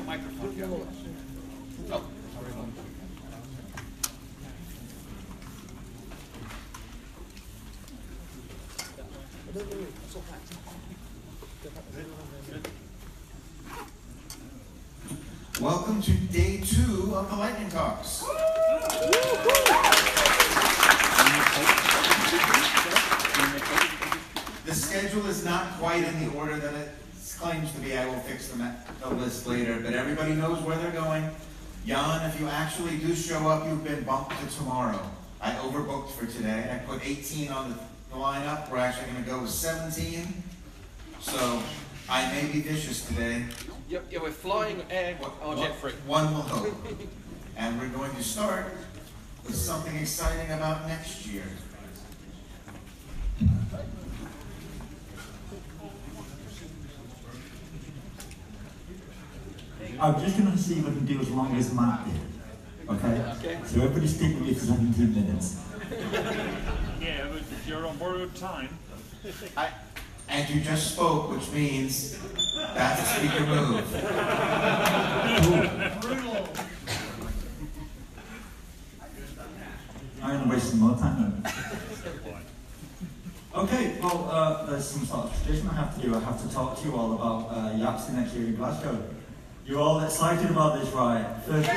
microphone. Yeah. Oh. Welcome to day 2 of the Lightning Talks. The schedule is not quite in the order that it claims to be. I will fix the list later, but everybody knows where they're going. Jan, if you actually do show up, you've been bumped to tomorrow. I overbooked for today. I put 18 on the lineup. We're actually going to go with 17. So I may be vicious today. Yeah, we're flying air or jet free. One will hope. And we're going to start with something exciting about next year. I'm just going to see if I can do as long as Matt did. Okay? So everybody stick with me for 17 minutes. Yeah, but you're on borrowed time. And you just spoke, which means that's a speaker move. I'm going to waste some more time now. Okay, well, there's some sort of tradition I have to do. I have to talk to you all about YAPSI next year in Glasgow. You're all excited about this, right? First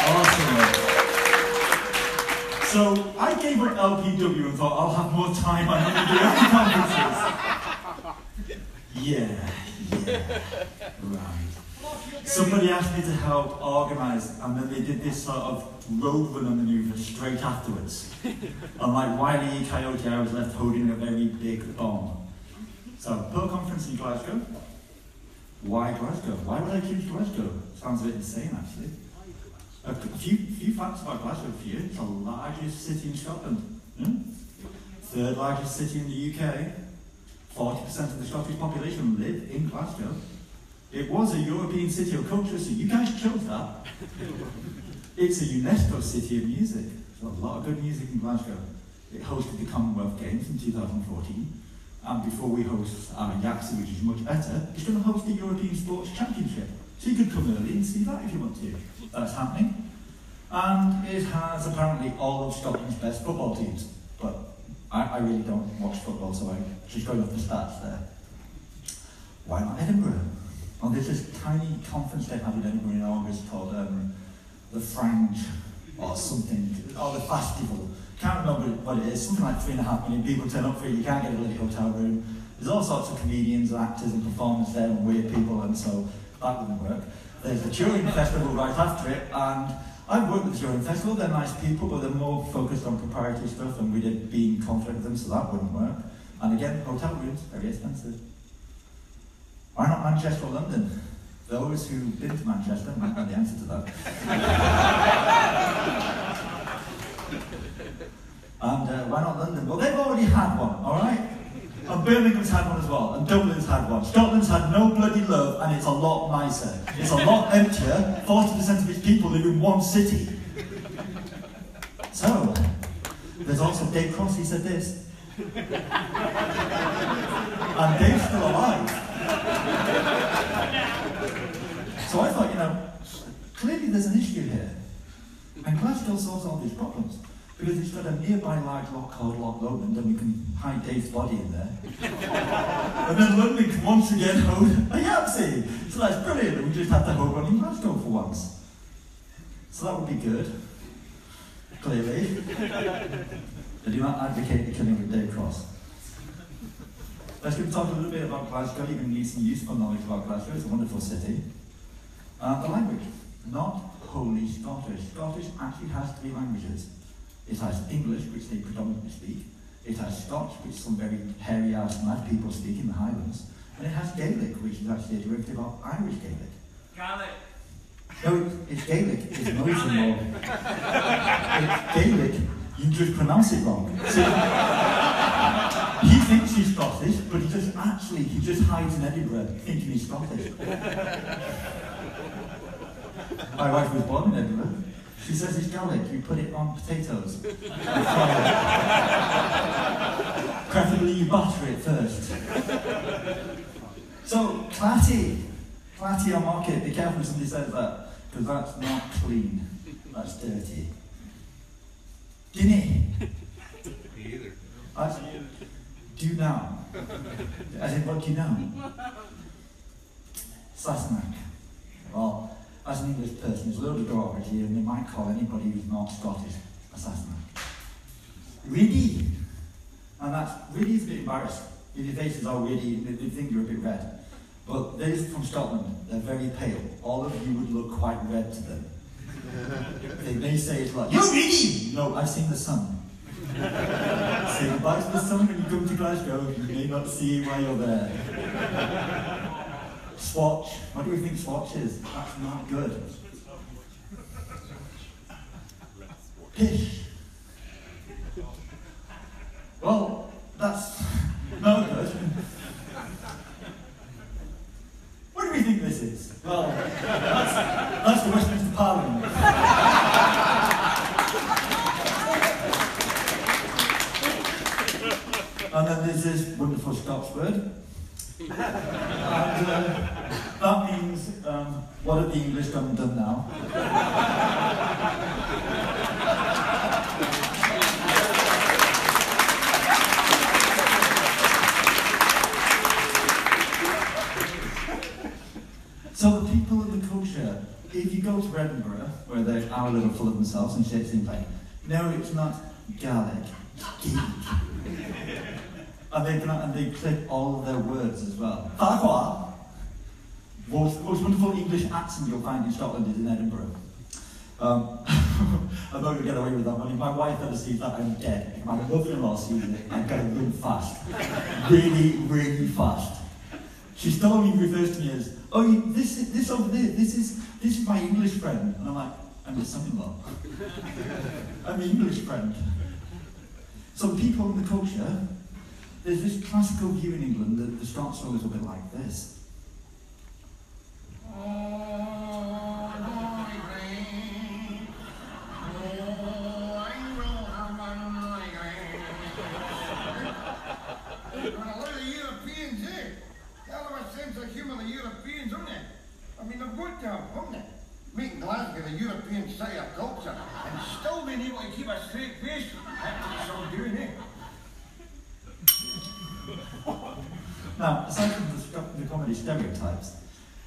Awesome. So I gave up LPW and thought I'll have more time on the conferences. Yeah, right. Somebody asked me to help organise, and then they did this sort of road runner manoeuvre straight afterwards. And like Wile E. Coyote, I was left holding a very big bomb. So, Perl conference in Glasgow. Why Glasgow? Why would I choose Glasgow? Sounds a bit insane, actually. A few facts about Glasgow for you. It's the largest city in Scotland. Third largest city in the UK. 40% of the Scottish population live in Glasgow. It was a European city of culture, so you guys chose that. It's a UNESCO city of music. There's a lot of good music in Glasgow. It hosted the Commonwealth Games in 2014. And before we host YAPSI, which is much better, it's going to host the European Sports Championship. So you can come early and see that if you want to. That's happening. And it has apparently all of Scotland's best football teams. But I really don't watch football, so I'm just going off the stats there. Why not Edinburgh? Well, there's this tiny conference they have in Edinburgh in August called the Frange or something, or the Festival. Can't remember what it is, something like 3.5 million people turn up for it, you can't get a bloody hotel room. There's all sorts of comedians and actors and performers there and weird people, and so that wouldn't work. There's the Turing Festival right after it, and I've worked with the Turing Festival, they're nice people, but they're more focused on proprietary stuff, and we did be in conflict with them, so that wouldn't work. And again, hotel rooms, very expensive. Why not Manchester or London? Those who've been to Manchester might know the answer to that. And why not London? Well, they've already had one, alright? And Birmingham's had one as well, and Dublin's had one. Scotland's had no bloody love, and it's a lot nicer. It's a lot emptier. 40% of its people live in one city. So, there's also Dave Cross, he said this. And Dave's still alive. So I thought, clearly there's an issue here. And Glasgow solves all these problems. Because it's got a nearby large lock called Loch Lomond, and we can hide Dave's body in there. And then London can once again hold a YAPSI. So that's brilliant, and we just have to hold one in Glasgow for once. So that would be good, clearly. I do not advocate the killing of Dave Cross. Let's talk a little bit about Glasgow. You're going to need some useful knowledge about Glasgow. It's a wonderful city. The language, not wholly Scottish. Scottish actually has 3 languages. It has English, which they predominantly speak. It has Scotch, which some very hairy-ass mad people speak in the Highlands. And it has Gaelic, which is actually a derivative of Irish Gaelic. Gaelic. No, it's Gaelic. It's noisy more. It's Gaelic. You just pronounce it wrong. So, he thinks he's Scottish, but he just hides in Edinburgh thinking he's Scottish. My wife was born in Edinburgh. She says it's Gaelic, you put it on potatoes. Preferably you butter it first. So, clatty on market, be careful when somebody says that, because that's not clean, that's dirty. Guinea. Me either. Do now. As in, what do you know? Sassenach. Well, as an English person, there's a load of derogatory, and they might call anybody who's not Scottish a Sassenach. Riddy. And that's, Riddy is a bit embarrassed. If your face is all riddy, they think you're a bit red. But those from Scotland, they're very pale. All of you would look quite red to them. They may say it's like, you're riddy! No, I've seen the sun. Say goodbye to the sun when you come to Glasgow. You may not see why you're there. Swatch. What do we think Swatch is? That's not good. Pish. Well, that's not good. What do we think this is? Well, that's the Westminster Parliament. And then there's this wonderful Scots word. And that means, what have the English done now? So the people in the culture, if you go to Edinburgh, where they are a little full of themselves and shit seems like, no, it's not Gaelic, geek. And they clip all of their words as well. Farquhar, most wonderful English accent you'll find in Scotland is in Edinburgh. I'm not going to get away with that one. If my wife ever sees that, I'm dead. If my mother-in-law sees it, I've got to run fast. Really, really fast. She still refers to me as, oh, this over there, this is my English friend. And I'm like, I'm your son-in-law. I'm the English friend. So people in the culture, there's this classical view in England that the Scots are always a bit like this. Making Glasgow the European city of culture and still being able to keep a straight face. That's what I'm doing, eh? Now, aside from the comedy stereotypes,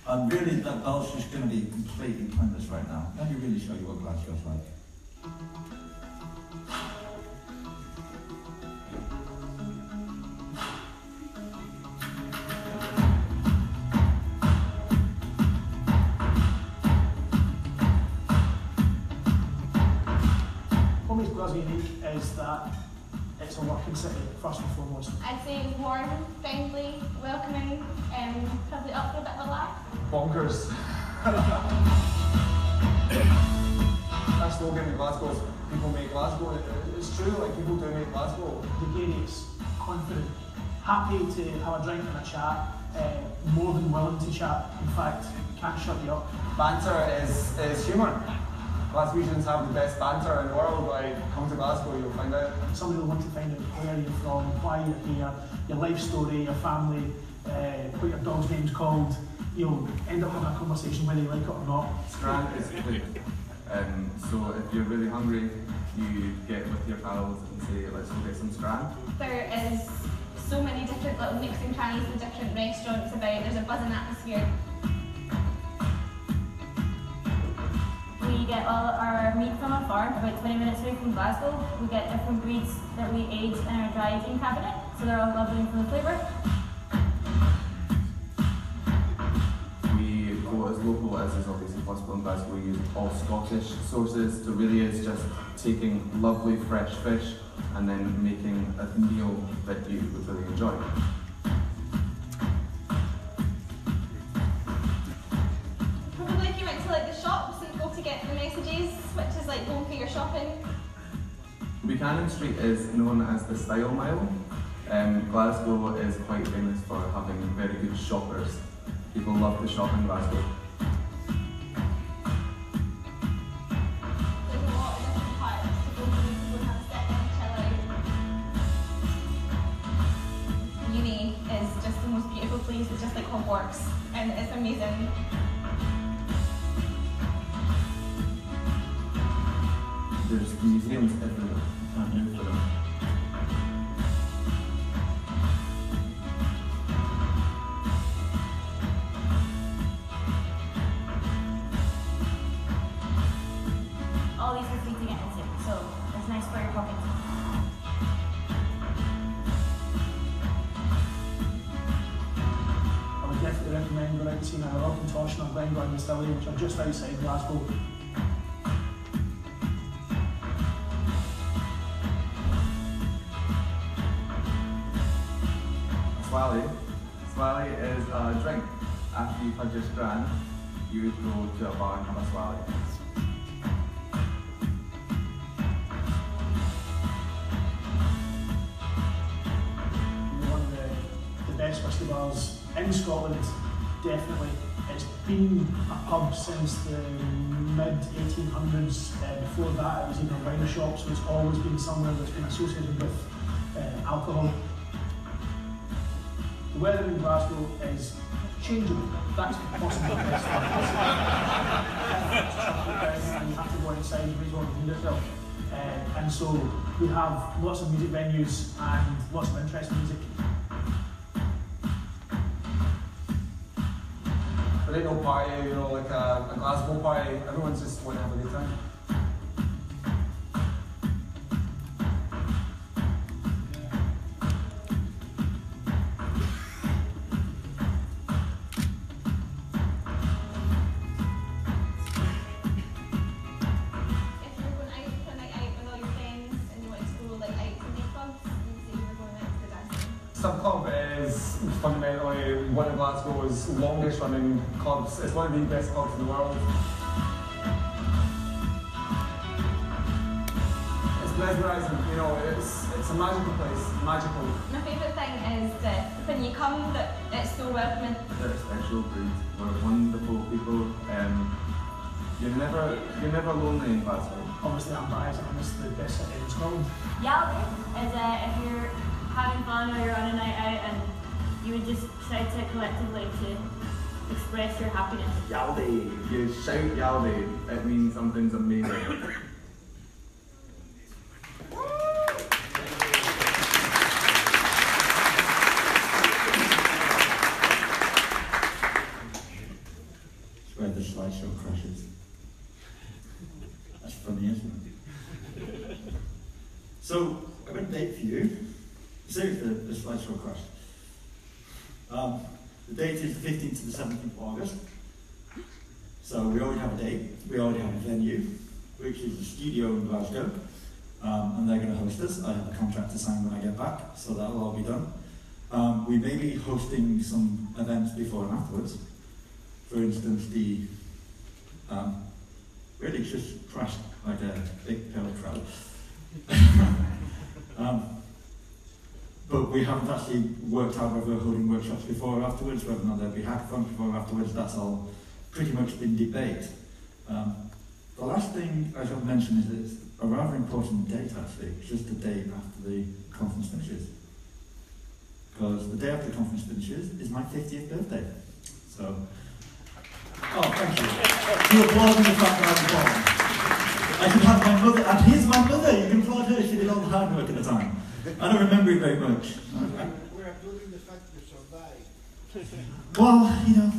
really that Welsh is going to be completely pointless right now. Let me really show you what Glasgow's like. What makes Glasgow unique is that it's a working city, first and foremost. I'd say it's warm, friendly, welcoming, probably up for a bit of a laugh. Bonkers. That slogan in Glasgow is people make Glasgow. It's true, like people do make Glasgow. Gregarious, confident, happy to have a drink and a chat, more than willing to chat. In fact, can't shut you up. Banter is humour. Glaswegians have the best banter in the world. Like, come to Glasgow, you'll find out. Somebody will want to find out where you're from, why you're here, your life story, your family, what your dog's name's called. You'll end up having a conversation whether you like it or not. Scran is food. So if you're really hungry, you get with your pals and say, let's go get some scran. There is so many different little nooks and crannies and different restaurants about. There's a buzzing atmosphere. We get all our meat from a farm about 20 minutes away from Glasgow. We get different breeds that we age in our dry aging cabinet, so they're all lovely for the flavour. We go as local as is obviously possible in Glasgow. We use all Scottish sources, so really is just taking lovely fresh fish and then making a meal that you would really enjoy. Probably if you went to like the shops and go to get the messages, which is like going for your shopping. Buchanan Street is known as the Style Mile. Glasgow is quite famous for having very good shoppers. People love to shop in Glasgow. There's a lot of different parts to go to and have a sit and chill out. Uni is just the most beautiful place. It's just like Hogwarts. works, and it's amazing. There's museums everywhere. Can't move for them. All these are free to get into, so it's nice for your pocket. I would definitely recommend going out and seeing a rock and torsion on Glengarry Distillery, which are just outside Glasgow. Swally is a drink. After you've had your strand, you would go to a bar and have a swally. One of the best whisky bars in Scotland, definitely. It's been a pub since the mid-1800s. Before that, it was even a wine shop, so it's always been somewhere that's been associated with alcohol. The weather in Glasgow is changeable. That's possibly the best part. And you have to go inside and raise all the wind yourself. And so we have lots of music venues and lots of interesting music. There ain't no party, you know, like a Glasgow party. Everyone's just want to have a good time. Sub Club is fundamentally one of Glasgow's longest running clubs. It's one of the best clubs in the world. It's mesmerising, you know, it's a magical place, magical. My favourite thing is that when you come, that it's so welcoming. They're a special breed. We're wonderful people. You're never lonely in Glasgow. Obviously I'm biased, and it's the best city in Scotland. Yaldi is if you're having fun or you're on a night out and you would just shout it collectively to express your happiness. Yaldi! If you shout Yaldi, it means something's amazing. It's where the slideshow crashes. That's funny, isn't it? So, I've got a date for you. Seriously, the slideshow crashed. The date is the 15th to the 17th of August. So we already have a date, we already have a venue, which is the studio in Glasgow, and they're going to host us. I have a contract to sign when I get back, so that'll all be done. We may be hosting some events before and afterwards. For instance, the really just crashed like a big Perl crowd. But we haven't actually worked out whether we're holding workshops before or afterwards, whether or not there'll be hackathons before or afterwards. That's all pretty much been debate. The last thing I should mention is that it's a rather important date actually. It's just the day after the conference finishes. Because the day after the conference finishes is my 50th birthday. So, oh, thank you. You applaud me the fact that I was born. I can have my mother, and here's my mother, you can applaud her, she did all the hard work at the time. I don't remember it very much. We're applauding the fact you survived. Well, you know,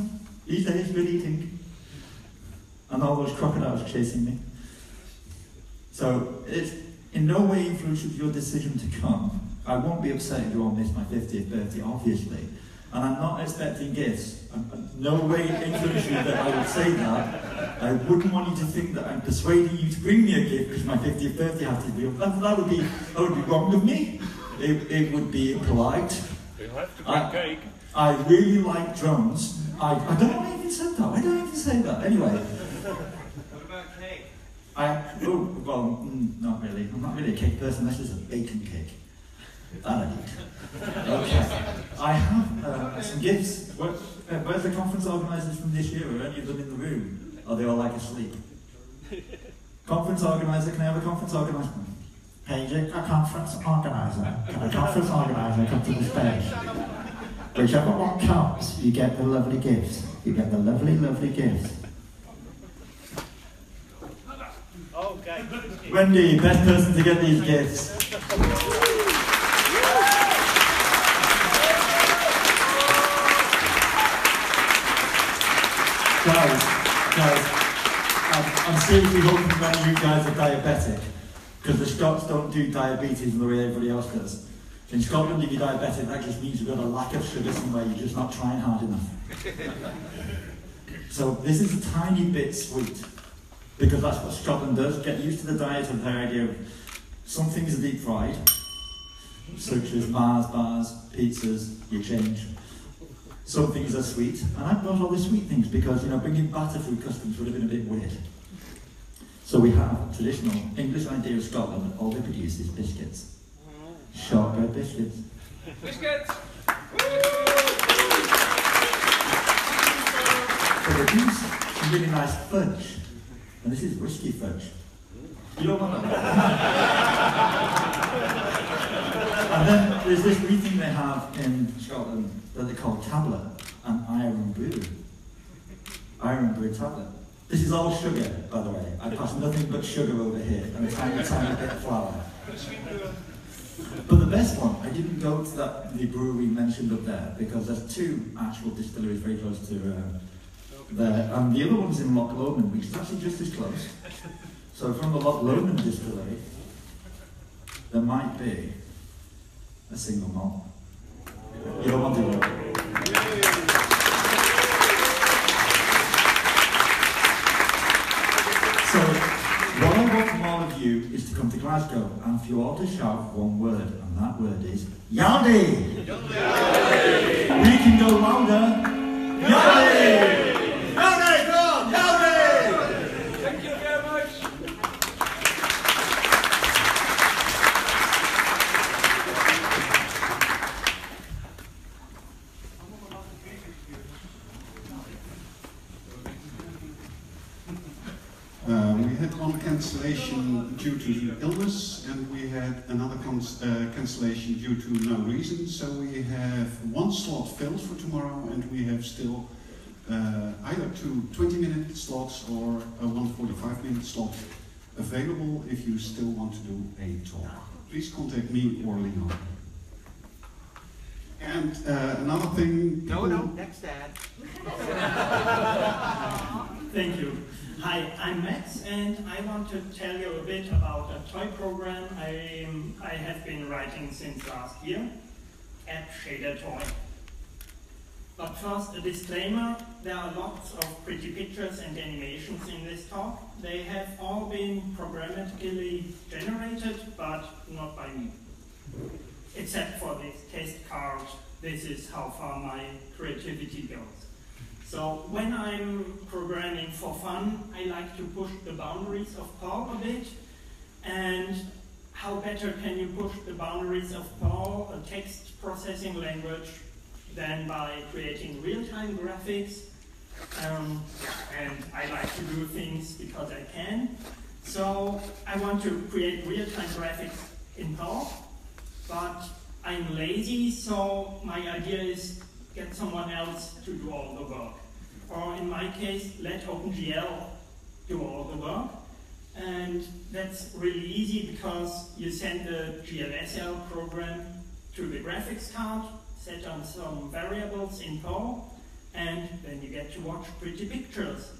these days we're eating. And all those crocodiles chasing me. So, it's in no way influences your decision to come. I won't be upset if you all miss my 50th birthday, obviously. And I'm not expecting gifts. No way influences you that I would say that. I wouldn't want you to think that I'm persuading you to bring me a gift because my 50th birthday has to be. That would be wrong of me. It would be impolite. You'll have to bring cake. I really like drones. I don't know why I even said that. Why did I even say that? Anyway. What about cake? Not really. I'm not really a cake person. This is a bacon cake. That I need. Okay. I have some gifts. Where's the conference organisers from this year? Are any of them in the room? Are they all like asleep? Conference organiser, can I have a conference organiser? Page, a conference organiser. Can a conference organiser come to the stage? Whichever one comes, you get the lovely gifts. You get the lovely, lovely gifts. Okay. Wendy, best person to get these gifts. Guys, I'm seriously hoping none of you guys are diabetic, because the Scots don't do diabetes in the way everybody else does. In Scotland, if you're diabetic, that just means you've got a lack of sugar somewhere, you're just not trying hard enough. So this is a tiny bit sweet, because that's what Scotland does. Get used to the diet of their idea of some things are deep fried, such as Mars bars, pizzas, you change. Some things are sweet, and I brought all the sweet things because, you know, bringing batter through customs would have been a bit weird. So we have a traditional English idea of Scotland. All they produce is biscuits. Shortbread biscuits. Biscuits! They produce some really nice fudge, and this is whiskey fudge. You don't want that. And then there's this wee thing they have in Scotland that they call tablet, an iron brew. Iron brew tablet. This is all sugar, by the way. I pass nothing but sugar over here, and a tiny, tiny bit of flour. But the best one, I didn't go to the brewery mentioned up there, because there's two actual distilleries very close to there, and the other one's in Loch Lomond, which is actually just as close. So from the Loch Lomond distillery, there might be a single malt. You don't want to know. So, what I want from all of you is to come to Glasgow and for you all to shout one word, and that word is Yaldi! Yaldi! We can go louder. Yaldi! Yaldi! Go on! Yaldi! Thank you very much. We had one cancellation due to illness, and we had another cancellation due to no reason. So we have one slot filled for tomorrow, and we have still either two 20-minute slots or a 45-minute slot available if you still want to do a talk. Please contact me or Leon. And another thing... No, next ad. Thank you. Hi, I'm Max, and I want to tell you a bit about a toy program I have been writing since last year, App Shader Toy. But first, a disclaimer, there are lots of pretty pictures and animations in this talk. They have all been programmatically generated, but not by me. Except for this test card, this is how far my creativity goes. So when I'm programming for fun, I like to push the boundaries of Perl a bit. And how better can you push the boundaries of Perl, a text processing language, than by creating real-time graphics? And I like to do things because I can. So I want to create real-time graphics in Perl, but I'm lazy, so my idea is get someone else to do all the work. Or in my case, let OpenGL do all the work. And that's really easy because you send the GLSL program to the graphics card, set on some variables in Perl, and then you get to watch pretty pictures.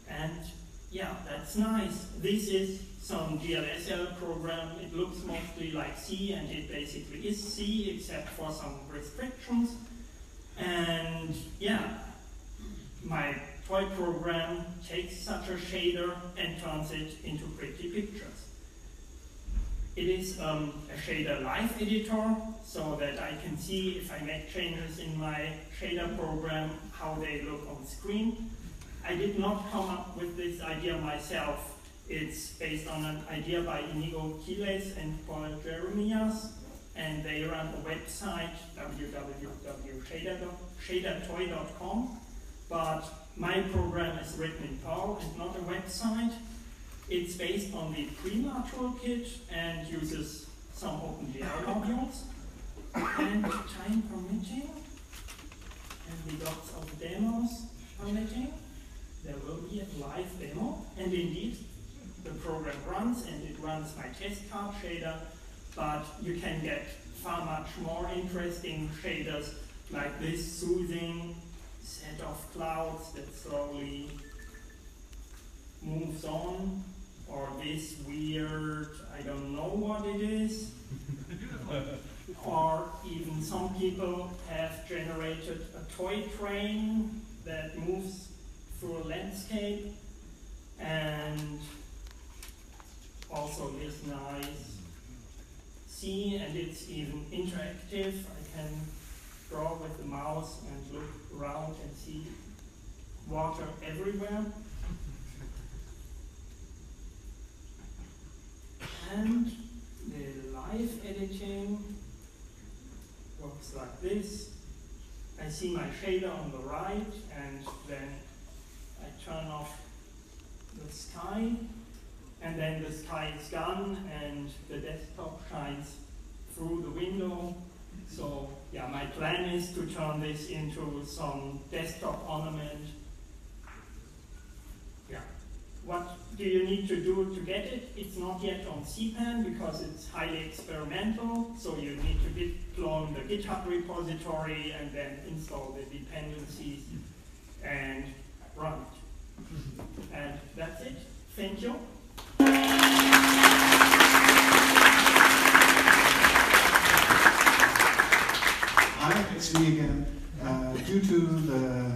And yeah, that's nice. This is some GLSL program. It looks mostly like C, and it basically is C, except for some restrictions. And yeah, my toy program takes such a shader and turns it into pretty pictures. It is a shader live editor, so that I can see if I make changes in my shader program, how they look on screen. I did not come up with this idea myself. It's based on an idea by Inigo Quiles and Paul Jeremias, and they run a website, www.shadertoy.com. But my program is written in Perl and not a website. It's based on the Prima toolkit and uses some OpenGL modules. And time permitting, and we got some demos on the team. There will be a live demo, and indeed, the program runs, and it runs my test card shader, but you can get far much more interesting shaders like this soothing set of clouds that slowly moves on, or this weird, I don't know what it is, or even some people have generated a toy train that moves through a landscape, and also this nice sea, and it's even interactive. I can draw with the mouse and look around and see water everywhere. And the live editing works like this. I see my shader on the right, and then I turn off the sky, and then the sky is gone, and the desktop shines through the window. So yeah, my plan is to turn this into some desktop ornament. Yeah. What do you need to do to get it? It's not yet on CPAN because it's highly experimental, so you need to git clone the GitHub repository and then install the dependencies and run it. And that's it. Thank you. Hi, it's me again. Due to the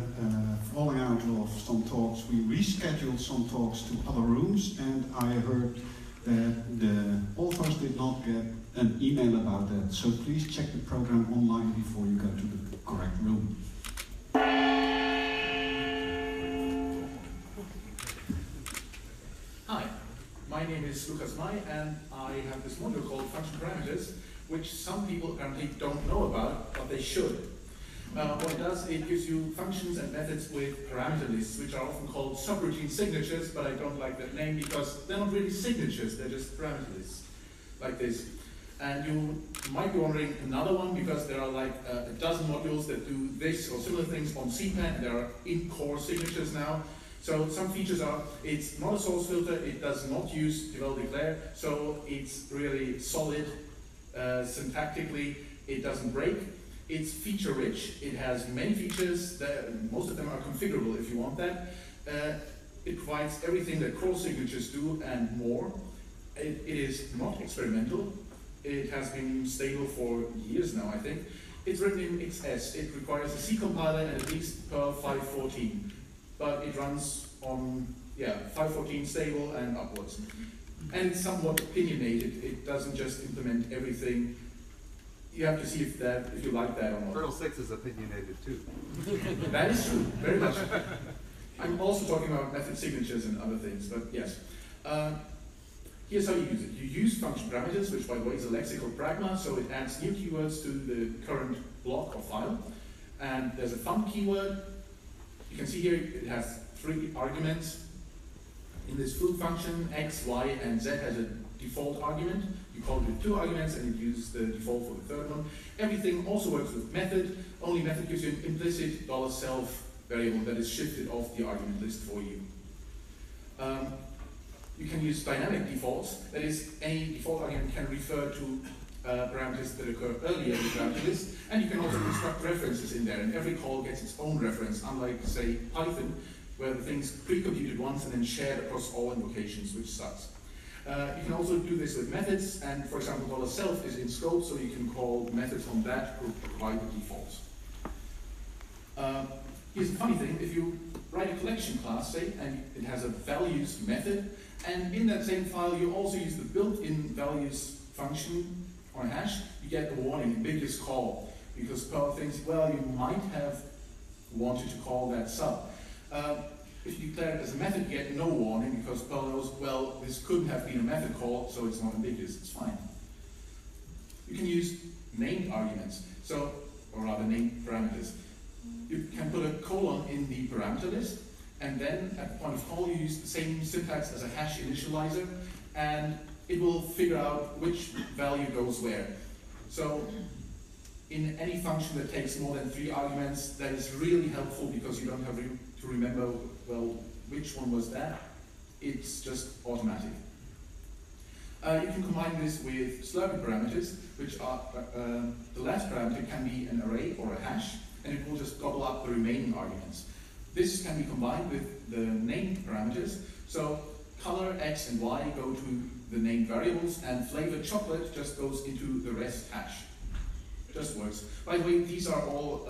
falling out of some talks, we rescheduled some talks to other rooms, and I heard that the authors did not get an email about that. So please check the program online before you go to the correct room. Hi, my name is Lukas May, and I have this module called function parameters, which some people apparently don't know about, but they should. What it does, it gives you functions and methods with parameter lists, which are often called subroutine signatures, but I don't like that name because they're not really signatures, they're just parameter lists, like this. And you might be wondering another one, because there are like a dozen modules that do this or similar things on CPAN, and there are in-core signatures now. So some features are, it's not a source filter, it does not use devel declare, so it's really solid syntactically, it doesn't break. It's feature rich, it has many features, most of them are configurable if you want that. It provides everything that core signatures do and more. It is not experimental. It has been stable for years now, I think. It's written in XS. It requires a C compiler and at least Perl 5.14. But it runs on 5.14 stable and upwards. And it's somewhat opinionated. It doesn't just implement everything. You have to see if you like that or not. Perl 6 is opinionated too. That is true, very much. I'm also talking about method signatures and other things, but yes. Here's how you use it. You use function parameters, which by the way is a lexical pragma, so it adds new keywords to the current block or file. And there's a fun keyword. You can see here it has 3 arguments. In this foo function, x, y, and z has a default argument. You call it with 2 arguments and it uses the default for the 3rd one. Everything also works with method, only method gives you an implicit $self variable that is shifted off the argument list for you. You can use dynamic defaults, that is, any default argument can refer to parameters that occur earlier in the parameter list, and you can also construct references in there, and every call gets its own reference, unlike, say, Python, where the thing's pre-computed once and then shared across all invocations, which sucks. You can also do this with methods, and for example, $self is in scope, so you can call methods on that to provide the defaults. Here's a funny thing, if you write a collection class, say, and it has a values method, and in that same file you also use the built-in values function or hash, you get a warning, ambiguous call, because Perl thinks, well, you might have wanted to call that sub. If you declare it as a method, you get no warning, because Perl knows, well, this couldn't have been a method call, so it's not ambiguous, it's fine. You can use named arguments, or rather named parameters. You can put a colon in the parameter list, and then at the point of call you use the same syntax as a hash initializer, and it will figure out which value goes where. So in any function that takes more than 3 arguments, that is really helpful because you don't have to remember, well, which one was that. It's just automatic. You can combine this with slurping parameters, which are, the last parameter can be an array or a hash, and it will just gobble up the remaining arguments. This can be combined with the named parameters, so color X and Y go to the named variables, and flavor chocolate just goes into the rest hash. It just works. By the way, these are all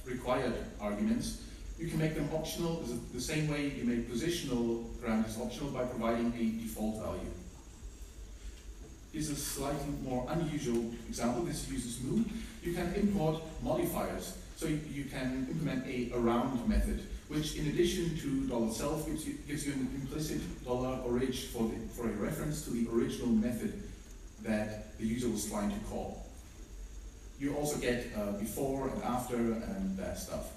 required arguments. You can make them optional, the same way you make positional parameters optional by providing a default value. Here's a slightly more unusual example. This uses moo. You can import modifiers. So you can implement a around method, which in addition to $self gives you an implicit $orig for a reference to the original method that the user was trying to call. You also get before and after and that stuff.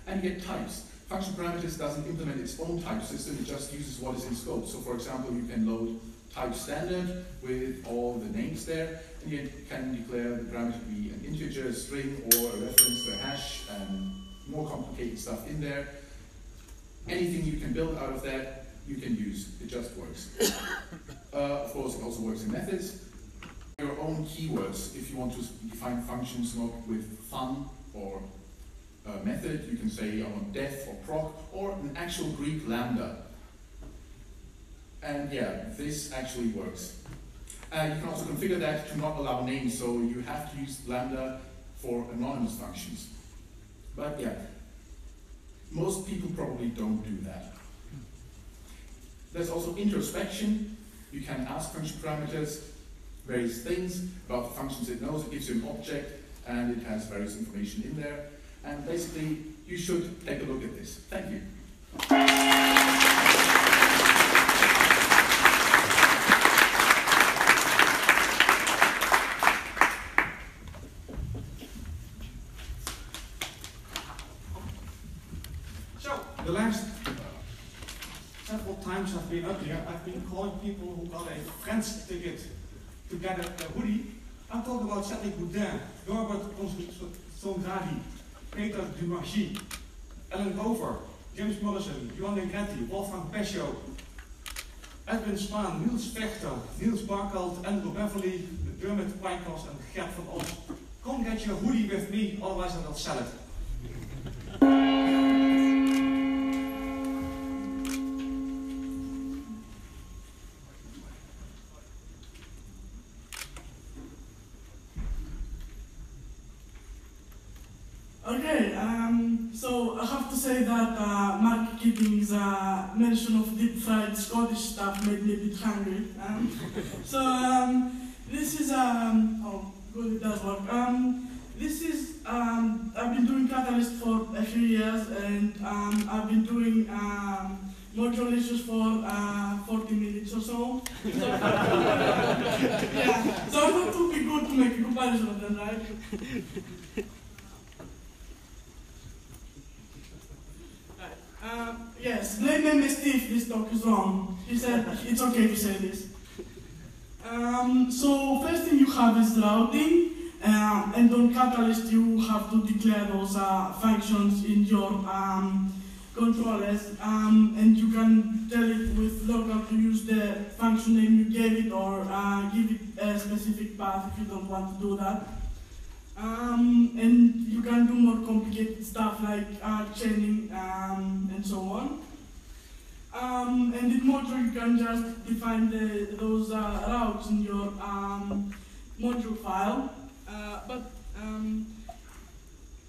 And you get types. Function parameters doesn't implement its own type system, it just uses what is in scope. So for example, you can load type standard with all the names there, and you can declare the parameter to be an integer, a string, or a reference to a hash, and more complicated stuff in there. Anything you can build out of that, you can use. It just works. Of course, it also works in methods. Your own keywords, if you want to define functions not with fun or method, you can say I want def or proc, or an actual Greek lambda. And yeah, this actually works. You can also configure that to not allow names, so you have to use lambda for anonymous functions. But yeah, most people probably don't do that. There's also introspection. You can ask function parameters various things about the functions it knows. It gives you an object, and it has various information in there. And basically, you should take a look at this. Thank you. So, the last several times I've been up here, I've been calling people who got a Friends ticket to get a hoodie. I'm talking about Sally Boudin, Norbert Songradi, Peter Dumarchi, Ellen Gover, James Morrison, Johan Negretti, Wolfgang Pescio, Edwin Spaan, Niels Vechter, Niels Barkalt, Andrew Beverly, Dermot Pijkos, and Gert van Os. Come get your hoodie with me, otherwise I will sell it. Okay, so I have to say that Mark Keating's mention of deep-fried Scottish stuff made me a bit hungry. This is, oh, good, it does work. This is, I've been doing Catalyst for a few years, and I've been doing module issues for 40 minutes or so. Yeah, so I thought it would be good to make a comparison of them, right? Yes, blame MST if this talk is wrong. He said it's okay to say this. So first thing you have is routing, and on Catalyst you have to declare those functions in your controllers, and you can tell it with local to use the function name you gave it, or give it a specific path if you don't want to do that. And you can do more complicated stuff like chaining and so on. And in module you can just define those routes in your module file. But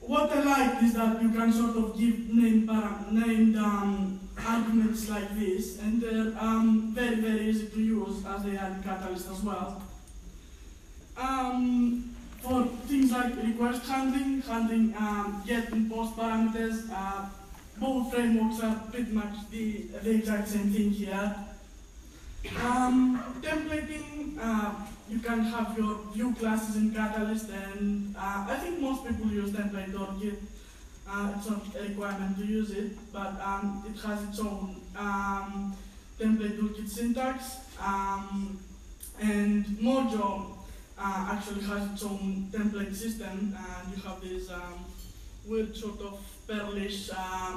what I like is that you can sort of give named arguments like this, and they're very, very easy to use as they are in Catalyst as well. For things like request handling, get and post parameters, both frameworks are pretty much the exact same thing here. Templating, you can have your view classes in Catalyst, and I think most people use template.git. It's not a requirement to use it, but it has its own template toolkit syntax. And Mojo, actually has its own template system, and you have this weird sort of Perlish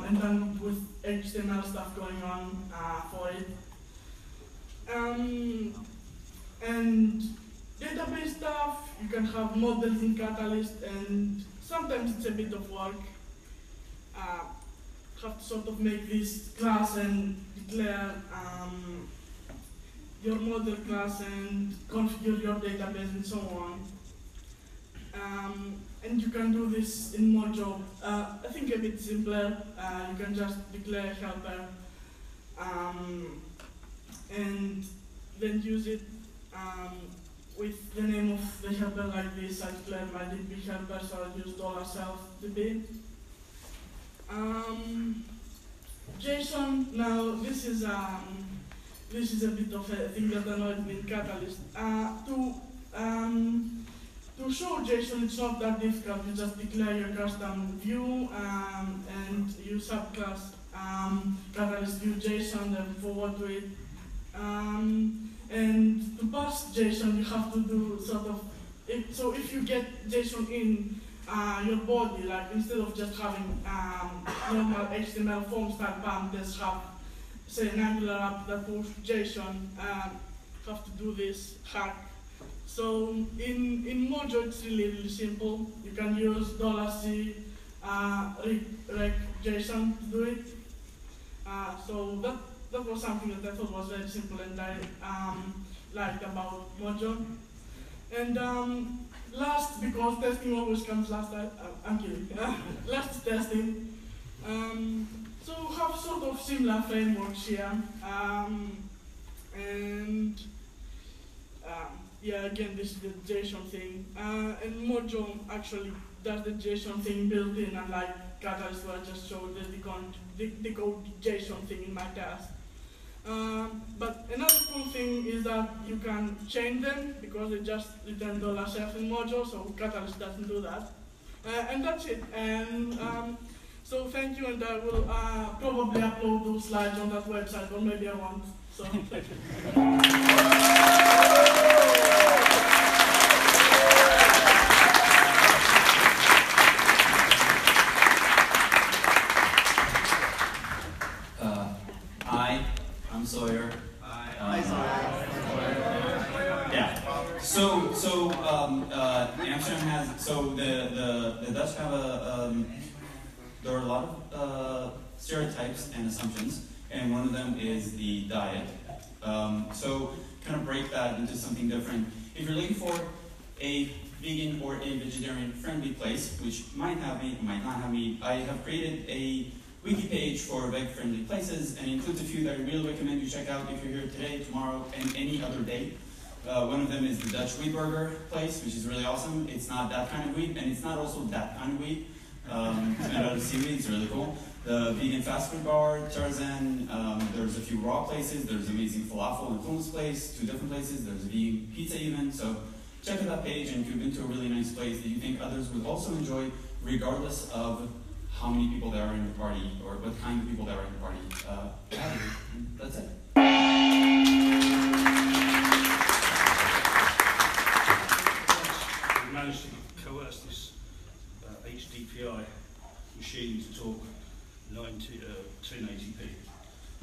and then with HTML stuff going on for it. And database stuff, you can have models in Catalyst, and sometimes it's a bit of work. Have to sort of make this class and declare your model class and configure your database and so on. And you can do this in Mojo. I think a bit simpler. You can just declare a helper and then use it with the name of the helper like this. I declare my DB helper, so I'll use $self-db. JSON. Now this is a bit of a thing that annoyed me in Catalyst. To show JSON, it's not that difficult. You just declare your custom view and you subclass Catalyst view JSON and forward to it. And to pass JSON, you have to do sort of so if you get JSON in your body, like instead of just having normal HTML form style PAM, just have say an Angular app that pulls JSON. Have to do this hack. So in Mojo, it's really simple. You can use $C rec JSON to do it. So that was something that I thought was very simple and I liked about Mojo. And last, because testing always comes last, I'm kidding. Last testing. So we have sort of similar frameworks here. Yeah, again, this is the JSON thing. And Mojo actually does the JSON thing built in, unlike Catalyst, where I just showed the decode JSON thing in my task. But another cool thing is that you can chain them because they just return $self in Mojo, so Catalyst doesn't do that. And that's it. And so thank you, and I will probably upload those slides on that website, or maybe I won't. So thank you. I'm Sawyer. Hi, Sawyer. Yeah. So Amsterdam has, so the Dutch have there are a lot of stereotypes and assumptions, and one of them is the diet. So kind of break that into something different. If you're looking for a vegan or a vegetarian friendly place, which might have me, might not have me, I have created a wiki page for veg-friendly places, and includes a few that I really recommend you check out if you're here today, tomorrow, and any other day. One of them is the Dutch Wheat Burger place, which is really awesome. It's not that kind of wheat, and it's not also that kind of wheat. It's made out of seaweed, it's really cool. The vegan fast food bar, Tarzan, there's a few raw places, there's amazing falafel and hummus place, 2 different places, there's a vegan pizza even, so check out that page, and if you've been to a really nice place that you think others would also enjoy, regardless of how many people there are in the party, or what kind of people there are in the party. That's it. We managed to coerce this HDPI machine to talk 1080p.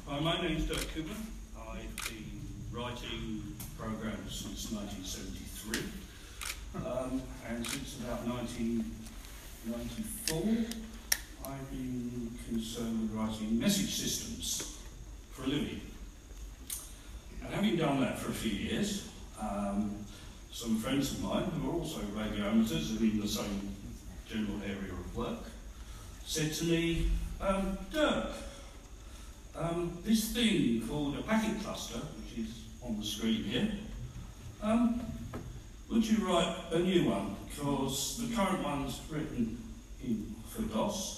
Hi, my name's Dirk Cooper. I've been writing programs since 1973, and since about 1994. I've been concerned with writing message systems for a living. And having done that for a few years, some friends of mine who are also radio amateurs and in the same general area of work said to me, Dirk, this thing called a packet cluster, which is on the screen here, would you write a new one? Because the current one's written for DOS.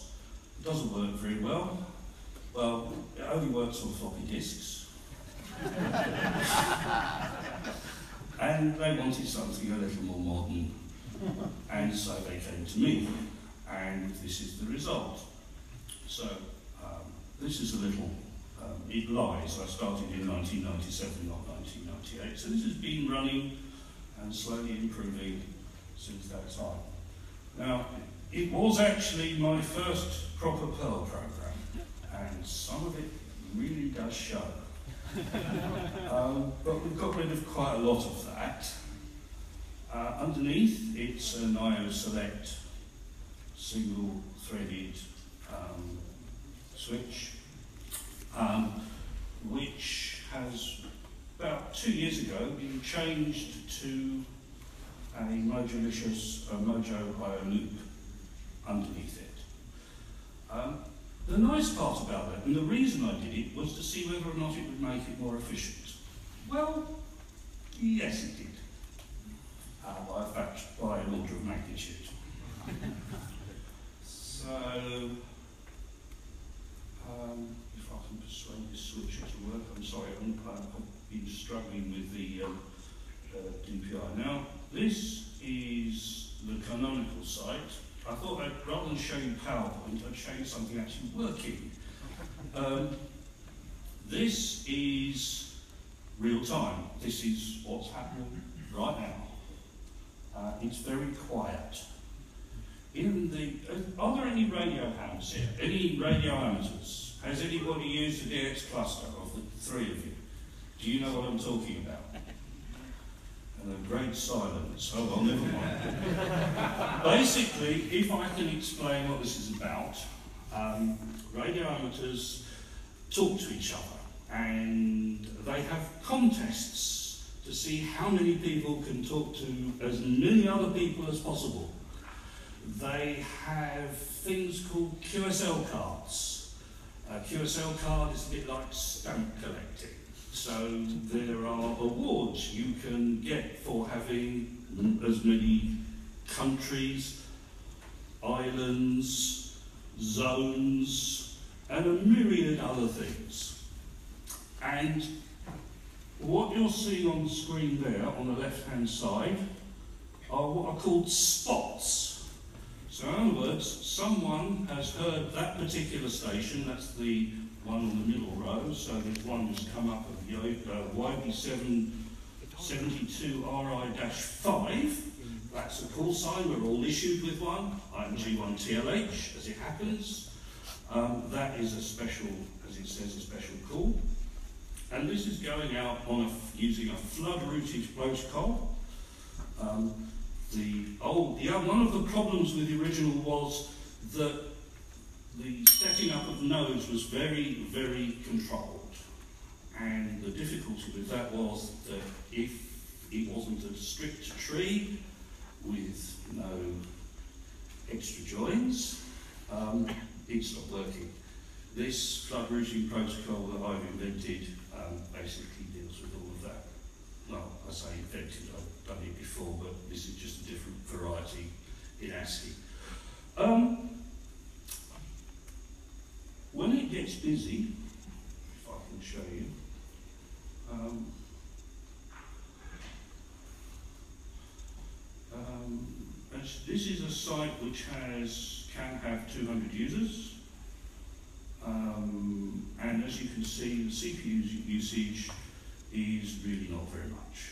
Doesn't work very well. Well, it only works on floppy disks. And they wanted something a little more modern. And so they came to me. And this is the result. So this is a little, it lies. I started in 1997, not 1998. So this has been running and slowly improving since that time. Now, it was actually my first proper Perl program, and some of it really does show. But we've got rid of quite a lot of that. Underneath, it's an IO Select single-threaded switch, which has about 2 years ago been changed to a Mojolicious Mojo IO loop underneath it. The nice part about it, and the reason I did it, was to see whether or not it would make it more efficient. Well, yes it did. By an order of magnitude. So, if I can persuade this switcher to work, I'm sorry, I've been struggling with the DPI. Now, this is the canonical site. I thought rather than show you PowerPoint, I'd show you something actually working. This is real time. This is what's happening right now. It's very quiet. Are there any radio hams here? Any radio amateurs? Has anybody used the DX cluster of the three of you? Do you know what I'm talking about? And a great silence. Oh, well, never mind. Basically, if I can explain what this is about, radio amateurs talk to each other, and they have contests to see how many people can talk to as many other people as possible. They have things called QSL cards. A QSL card is a bit like stamp collecting. So there are awards you can get for having as many countries, islands, zones, and a myriad other things. And what you're seeing on the screen there, on the left-hand side, are what are called spots. So in other words, someone has heard that particular station, that's the one on the middle row, so there's one just come up of YB72RI-5, that's a call sign, we're all issued with one. I'm G1TLH, as it happens. That is a special, as it says, a special call. And this is going out on using a flood routage protocol. One of the problems with the original was that the setting up of nodes was very, very controlled. And the difficulty with that was that if it wasn't a strict tree with no extra joins, it stopped working. This flood routing protocol that I've invented basically deals with all of that. Well, I say invented, I've done it before, but this is just a different variety in ASCII. When it gets busy, if I can show you, this is a site which can have 200 users, and as you can see, the CPU usage is really not very much.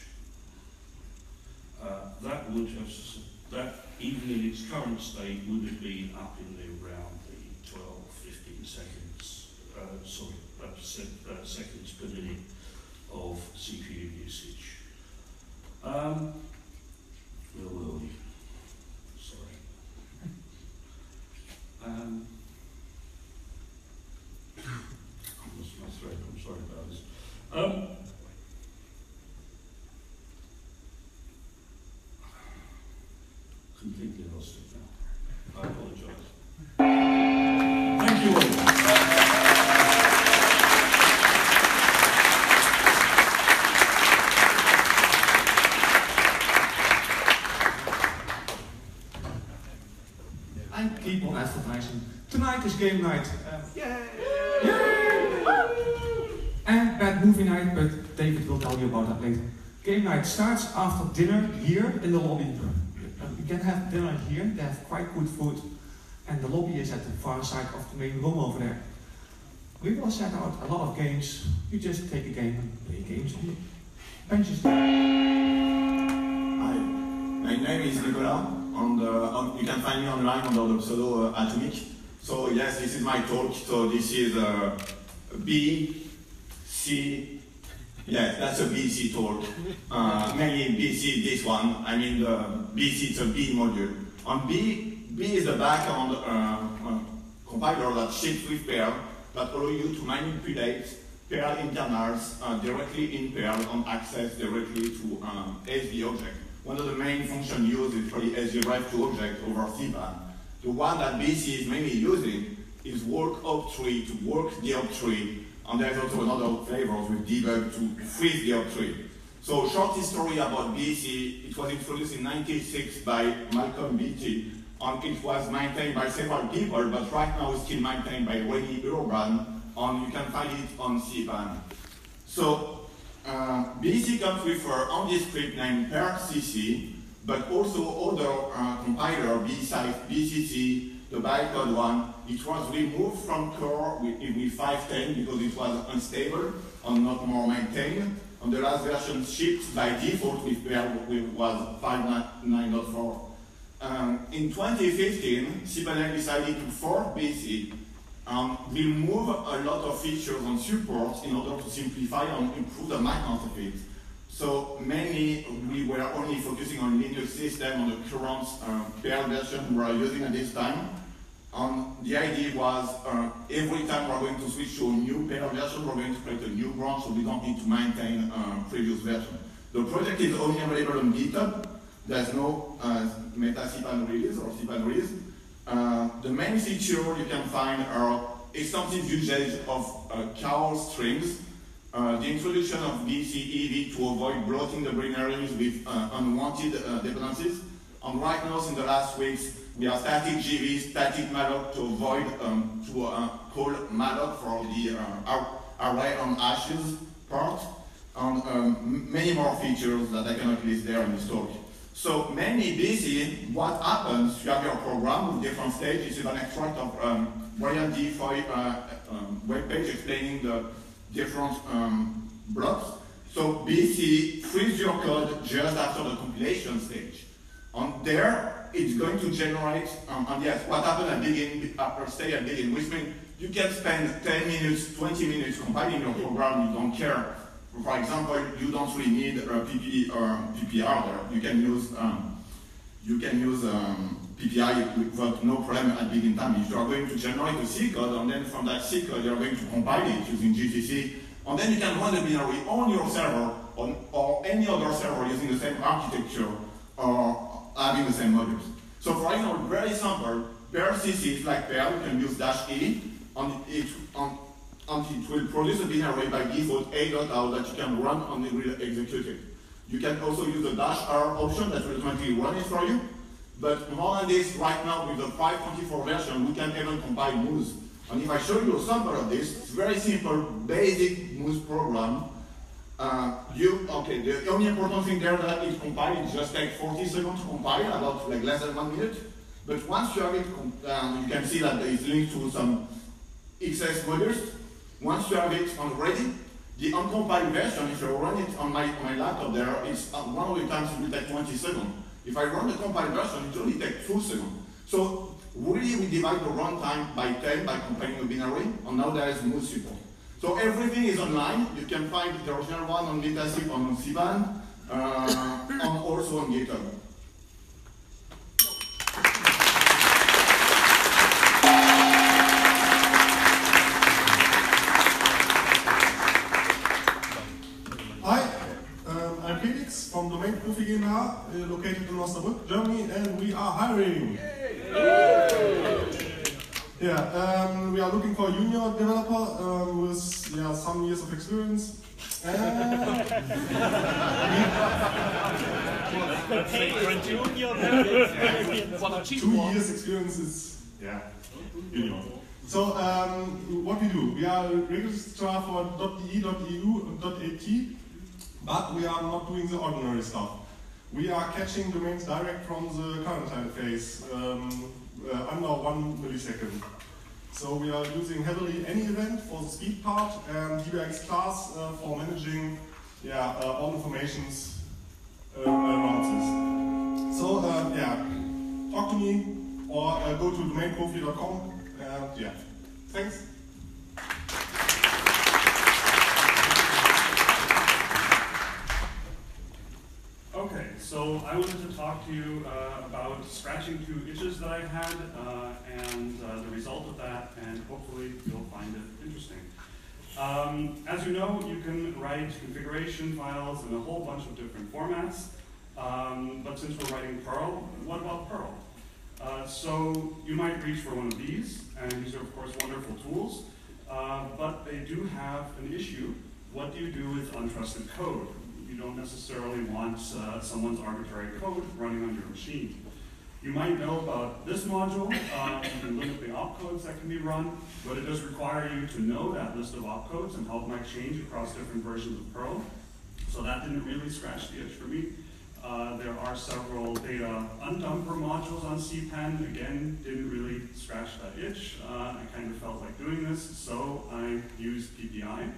That even in its current state would have been up in around the 12-15 seconds, seconds per minute of CPU usage. Where were we? Sorry. I lost my thread, I'm sorry about this. Completely lost it now. I apologise. Thank you all. I keep on advertising. Tonight is game night. Yay! And bad movie night, but David will tell you about that later. Game night starts after dinner here in the lobby. You can have dinner here, they have quite good food, and the lobby is at the far side of the main room over there. We will set out a lot of games. You just take a game and play games here. Benches. Hi, my name is Nicolas, and you can find me online under the pseudo Atomic. So yes, this is my talk. So this is B, C. Yes, that's a BC talk. Mainly BC, this one. I mean the BC, it's a B module. On B is the backend compiler that ships with Perl that allow you to manipulate Perl internals directly in Perl and access directly to SD object. One of the main functions used is probably SDRef to object over CBAN. The one that BC is mainly using is work op tree to work the op tree, and there's also another flavors with debug to freeze the op tree. So short history about BC, it was introduced in 1996 by Malcolm Beatty, and it was maintained by several people, but right now it's still maintained by Rennie Urban, and you can find it on CBAN. So BC comes with an only script named PerCC, but also other compiler besides BCC, the bytecode one. It was removed from core with 5.10 because it was unstable and not more maintained. And the last version shipped by default with Perl was 5.9.4. In 2015, cPanel decided to fork BC and remove a lot of features and supports in order to simplify and improve the maintenance of it. So mainly we were only focusing on Linux system on the current Perl version we are using at this time. And the idea was every time we're going to switch to a new Perl version, we're going to create a new branch, so we don't need to maintain previous version. The project is only available on GitHub. There's no meta cpan release or cpan release. The main feature you can find are extensive usage of char strings, the introduction of BC EV to avoid bloating the binaries with unwanted dependencies. And right now, in the last weeks, we have static GV, static malloc to avoid call malloc for the array on hashes part, and many more features that I cannot list there in this talk. So mainly BC, what happens, you have your program with different stages. This is an extract of Brian DeFoy web page explaining the different blocks. So BC frees your code just after the compilation stage. And there, it's going to generate, and yes, what happened at begin, after stage at begin, which means you can spend 10 minutes, 20 minutes compiling your program, you don't care. For example, you don't really need PPR there. You can use PPI without no problem at begin time. If you are going to generate a C code, and then from that C code, you are going to compile it using GCC, and then you can run the binary on your server or any other server using the same architecture or having the same modules. So for example, very simple, PerCC is like Perl, you can use -E, and it will produce a binary by default a.out that you can run and it will execute it. You can also use the -R option that will automatically run it for you. But more than this, right now with the 5.24 version, we can even compile moose. And if I show you a sample of this, it's very simple, basic moose program. The only important thing there that it compiled, it just takes 40 seconds to compile, about like less than 1 minute. But once you have it, you can see that it's linked to some XS modules. Once you have it ready, the uncompiled version, if you run it on my laptop there, it's one of the times it will take 20 seconds. If I run the compiled version, it only takes 2 seconds. So really we divide the runtime by 10 by compiling a binary, and now there is moose support. So everything is online. You can find the original one on Metasip on CBAN, and also on GitHub. Hi, I'm Felix from Domain Profi GmbH, located in Osnabrück, Germany, and we are hiring. Yeah, we are looking for a junior developer with some years of experience. 2 years experience is, junior. So what we do, we are a registrar for .de.eu and .at, but we are not doing the ordinary stuff. We are catching domains direct from the quarantine phase. Under 1 millisecond. So we are using heavily any event for the speed part and DBX class for managing all informations balances. So yeah, talk to me or go to domainprofi.com. Yeah, thanks. Okay, so I wanted to talk to you about scratching 2 itches that I had and the result of that, and hopefully you'll find it interesting. As you know, you can write configuration files in a whole bunch of different formats, but since we're writing Perl, what about Perl? So you might reach for one of these, and these are of course wonderful tools, but they do have an issue. What do you do with untrusted code? You don't necessarily want someone's arbitrary code running on your machine. You might know about this module. You can limit the opcodes that can be run, but it does require you to know that list of opcodes and how it might change across different versions of Perl. So that didn't really scratch the itch for me. There are several data undumper modules on CPen. Again, didn't really scratch that itch. I kind of felt like doing this, so I used PPI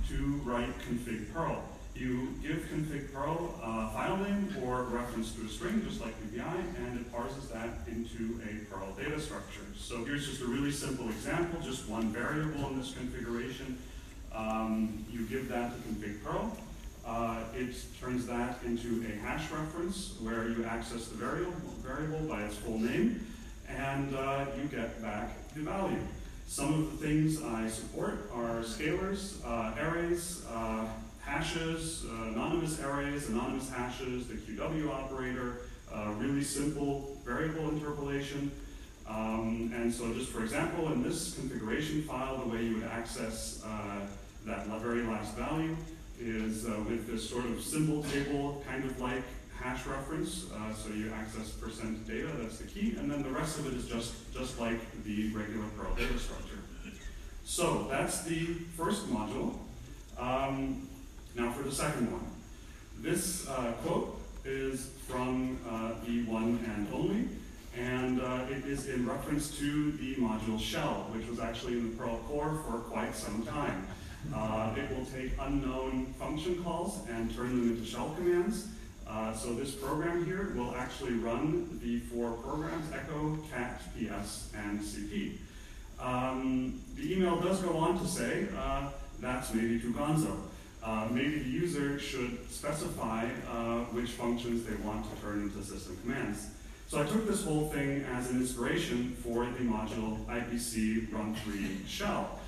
to write config Perl. You give config Perl a file name or reference to a string, just like PPI, and it parses that into a Perl data structure. So here's just a really simple example, just one variable in this configuration. You give that to config Perl. It turns that into a hash reference where you access the variable by its full name, and you get back the value. Some of the things I support are scalars, arrays, hashes, anonymous arrays, anonymous hashes, the QW operator, really simple variable interpolation. And so just for example, in this configuration file, the way you would access that very last value is with this sort of symbol table, kind of like hash reference. So you access % data, that's the key, and then the rest of it is just like the regular Perl data structure. So that's the first module. Now for the second one. This quote is from the one and only, and it is in reference to the module shell, which was actually in the Perl core for quite some time. It will take unknown function calls and turn them into shell commands. So this program here will actually run the 4 programs, echo, cat, ps, and cp. The email does go on to say that's maybe too gonzo. Maybe the user should specify which functions they want to turn into system commands. So I took this whole thing as an inspiration for the module IPC run3 shell.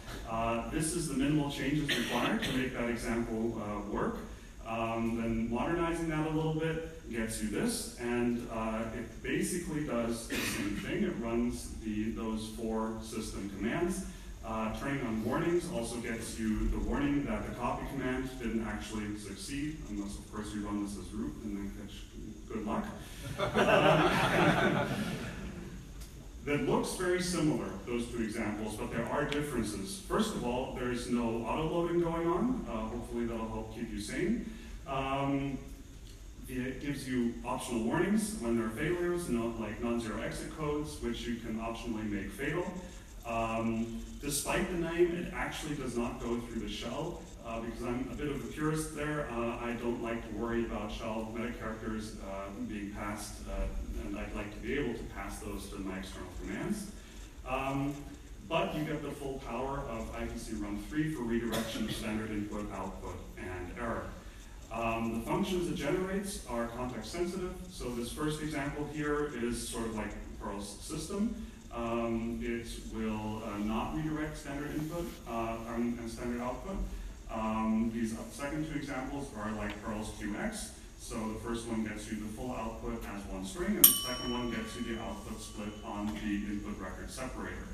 This is the minimal changes required to make that example work. Then modernizing that a little bit gets you this, and it basically does the same thing. It runs those 4 system commands. Turning on warnings also gets you the warning that the copy command didn't actually succeed, unless of course you run this as root, and then good luck. That looks very similar, those 2 examples, but there are differences. First of all, there is no auto-loading going on. Hopefully that'll help keep you sane. It gives you optional warnings when there are failures, like non-zero exit codes, which you can optionally make fatal. Despite the name, it actually does not go through the shell, because I'm a bit of a purist there. I don't like to worry about shell meta characters being passed, and I'd like to be able to pass those to my external commands. But you get the full power of IPC run3 for redirection of standard input, output, and error. The functions it generates are context sensitive, so this first example here is sort of like Perl's system. It will not redirect standard input and standard output. These second 2 examples are like Perl's QX. So the first one gets you the full output as one string, and the second one gets you the output split on the input record separator.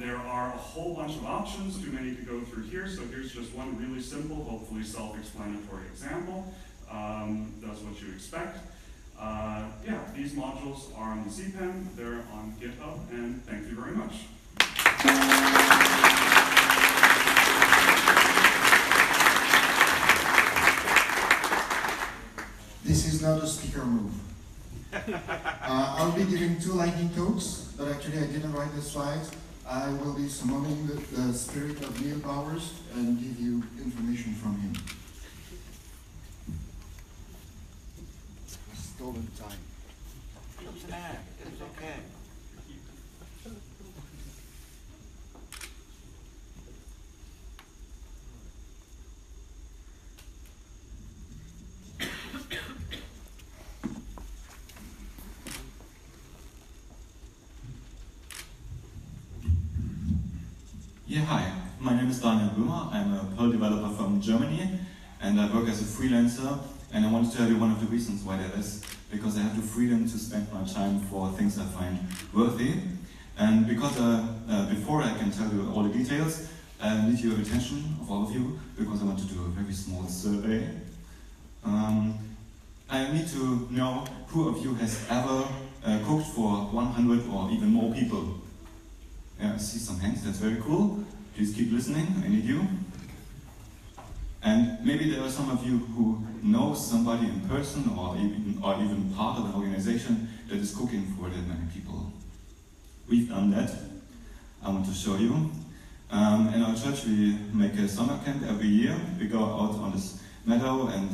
There are a whole bunch of options, too many to go through here, so here's just one really simple, hopefully self-explanatory example. Does what you expect. Yeah, these modules are on the CPen, they're on GitHub, and thank you very much. This is not a speaker move. I'll be giving 2 lightning talks, but actually I didn't write the slides. I will be summoning the spirit of Neil Powers and give you information from him. in time. It was an ad. It was okay. Yeah, hi. My name is Daniel Böhmer. I'm a Perl developer from Germany, and I work as a freelancer. And I want to tell you one of the reasons why that is, because I have the freedom to spend my time for things I find worthy. And because before I can tell you all the details, I need your attention of all of you, because I want to do a very small survey. I need to know who of you has ever cooked for 100 or even more people. Yeah, I see some hands, that's very cool. Please keep listening, I need you. And maybe there are some of you who know somebody in person or even part of an organization that is cooking for that many people. We've done that. I want to show you. In our church we make a summer camp every year. We go out on this meadow, and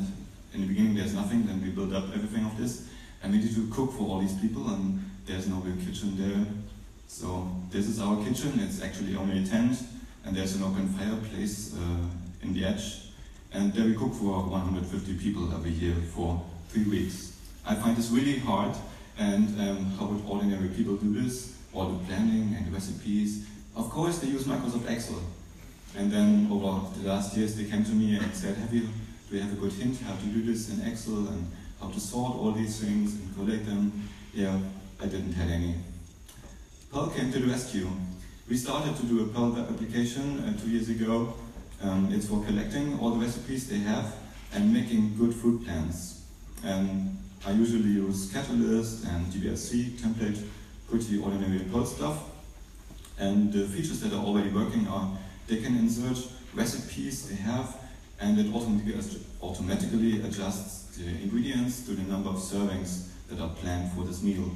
in the beginning there's nothing, then we build up everything of this. And we need to cook for all these people, and there's no big kitchen there. So this is our kitchen. It's actually only a tent, and there's an open fireplace in the edge. And there we cook for 150 people every year for 3 weeks. I find this really hard, and how would ordinary people do this? All the planning and the recipes. Of course they use Microsoft Excel. And then over the last years they came to me and said, do you have a good hint how to do this in Excel, and how to sort all these things and collect them? Yeah, I didn't have any. Perl came to the rescue. We started to do a Perl web application 2 years ago. It's for collecting all the recipes they have and making good food plans. I usually use Catalyst and DBSC template, pretty ordinary Perl stuff. And the features that are already working are they can insert recipes they have, and it automatically adjusts the ingredients to the number of servings that are planned for this meal.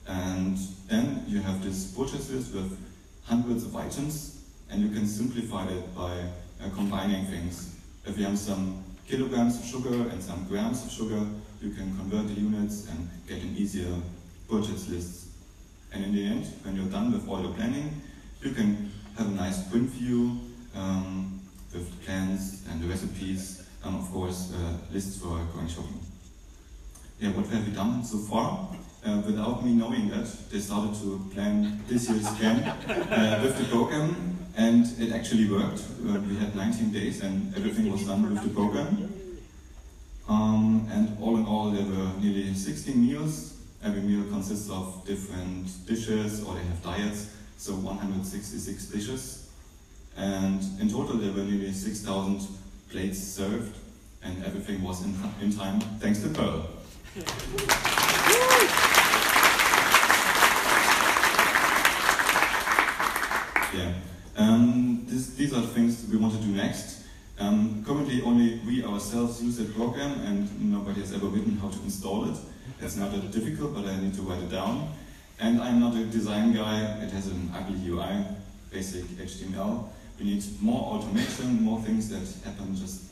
And then you have this purchase list with hundreds of items, and you can simplify it by combining things. If you have some kilograms of sugar and some grams of sugar, you can convert the units and get an easier purchase list. And in the end, when you're done with all the planning, you can have a nice print view with plans and the recipes, and of course lists for going shopping. Yeah, what have we done so far? Without me knowing that, they started to plan this year's camp with the program, and it actually worked. We had 19 days and everything was done with the program. And all in all, there were nearly 16 meals. Every meal consists of different dishes, or they have diets, so 166 dishes. And in total, there were nearly 6,000 plates served, and everything was in time, thanks to Perl. Yeah. These are the things we want to do next. Currently, only we ourselves use the program, and nobody has ever written how to install it. It's not that difficult, but I need to write it down. And I'm not a design guy. It has an ugly UI, basic HTML. We need more automation, more things that happen just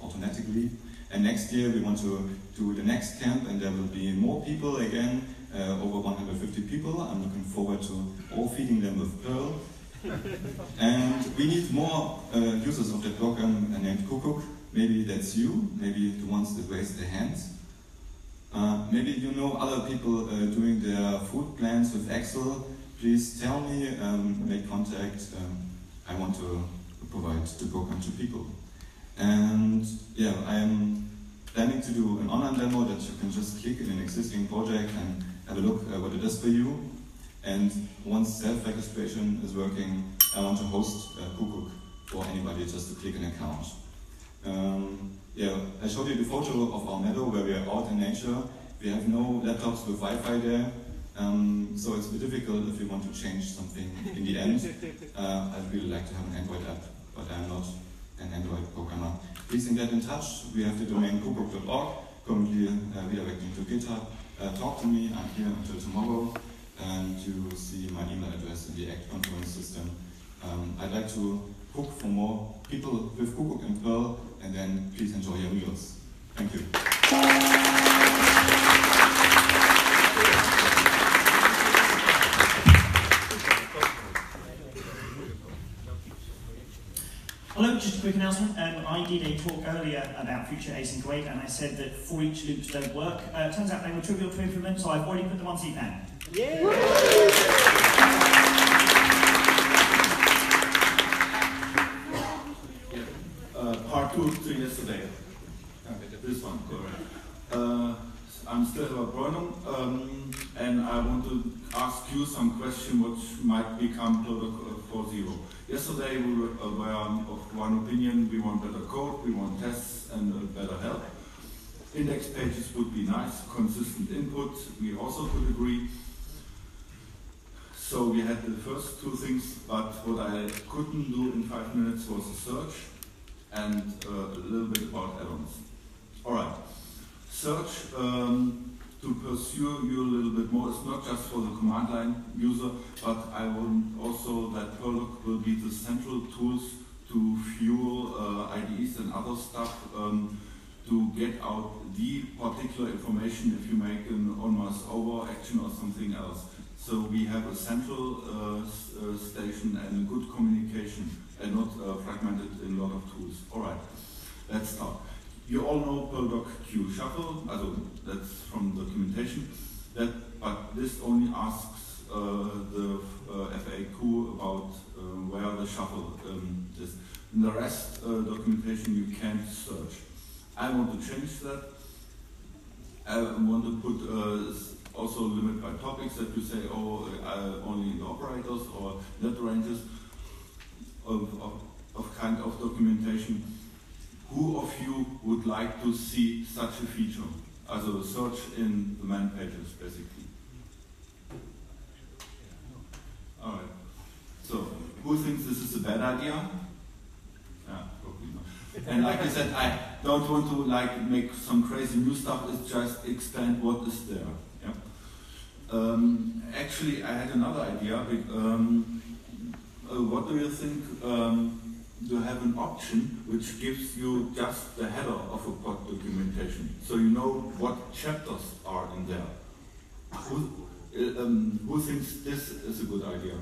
automatically. And next year we want to do the next camp, and there will be more people again, over 150 people. I'm looking forward to all feeding them with Perl. And we need more users of the program named Cook. Maybe that's you, maybe the ones that raise their hands. Maybe you know other people doing their food plans with Excel. Please tell me, make contact. I want to provide the program to people. And yeah, I'm planning to do an online demo that you can just click in an existing project and have a look at what it does for you. And once self-registration is working, I want to host Cook for anybody just to click an account. Yeah, I showed you the photo of our meadow where we are out in nature. We have no laptops with Wi-Fi there, so it's a bit difficult if you want to change something in the end. I'd really like to have an Android app, but I'm not an Android programmer. Please get in touch. We have the domain cookbook.org, currently redirecting to GitHub. Talk to me, I'm here until tomorrow, and you see my email address in the Act conference system. I'd like to cook for more people with Cook and Perl, and then please enjoy your meals. Thank you. Hello, just a quick announcement. I did a talk earlier about future async await, and I said that for each loops don't work. Turns out they were trivial to implement, so I've already put them on CPAN. Part 2 to yesterday. This one. I'm still at Burnham, and I want to ask you some question which might become product 4.0. Yesterday we were of one opinion: we want better code, we want tests, and better help. Index pages would be nice, consistent input, we also could agree. So we had the first two things, but what I couldn't do in 5 minutes was a search and a little bit about add-ons. Alright, search to pursue you a little bit more. It's not just for the command line user, but I want also that Perl will be the central tools to fuel IDEs and other stuff to get out the particular information if you make an on-mass over action or something else. So we have a central station and good communication and not fragmented in a lot of tools. Alright, let's start. You all know Perl.q shuffle, that's from documentation, but this only asks the FAQ about where the shuffle is. In the rest documentation you can't search. I want to change that. I want to put also a limit by topics that you say, oh, only in the operators or net ranges of kind of documentation. Who of you would like to see such a feature? Also search in the man pages, basically. Alright. So, who thinks this is a bad idea? Yeah, probably not. And like I said, I don't want to make some crazy new stuff, it's just expand what is there. Yeah? Actually, I had another idea. What do you think to have an option which gives you just the header of a pod documentation, so you know what chapters are in there? Who thinks this is a good idea?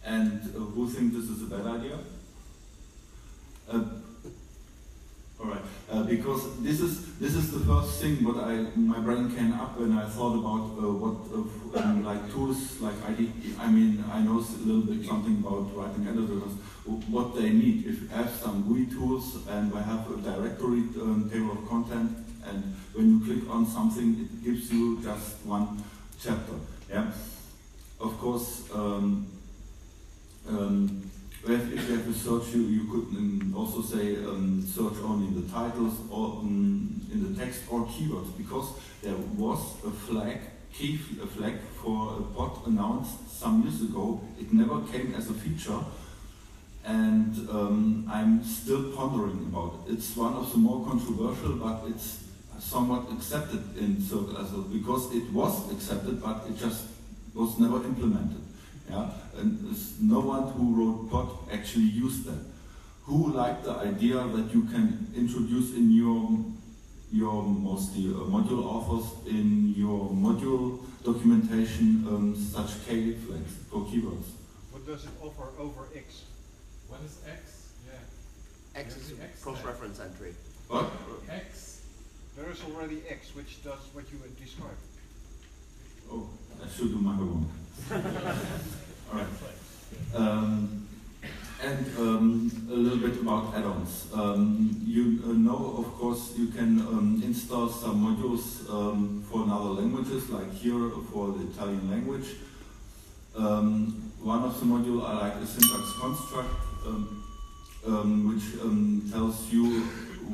And who thinks this is a bad idea? Alright, because this is the first thing what my brain came up when I thought about like tools like I mean I know a little bit something about writing editors, what they need. If you have some GUI tools and we have a directory table of content, and when you click on something it gives you just one chapter. Yeah, of course. If you have a search, you could also say search only in the titles or in the text or keywords, because there was a flag for a pod announced some years ago. It never came as a feature, and I'm still pondering about it. It's one of the more controversial, but it's somewhat accepted in circle, because it was accepted, but it just was never implemented. Yeah? And no one who wrote pod actually used that. Who liked the idea that you can introduce in your mostly module authors in your module documentation such K flags for keywords? What does it offer over X? What is X? Yeah. X is a cross-reference entry. What? X. There is already X, which does what you would describe. Oh, I should do my homework. Alright. And a little bit about add-ons. You know, of course, you can install some modules for other languages, like here for the Italian language. One of the modules I like is syntax construct, which tells you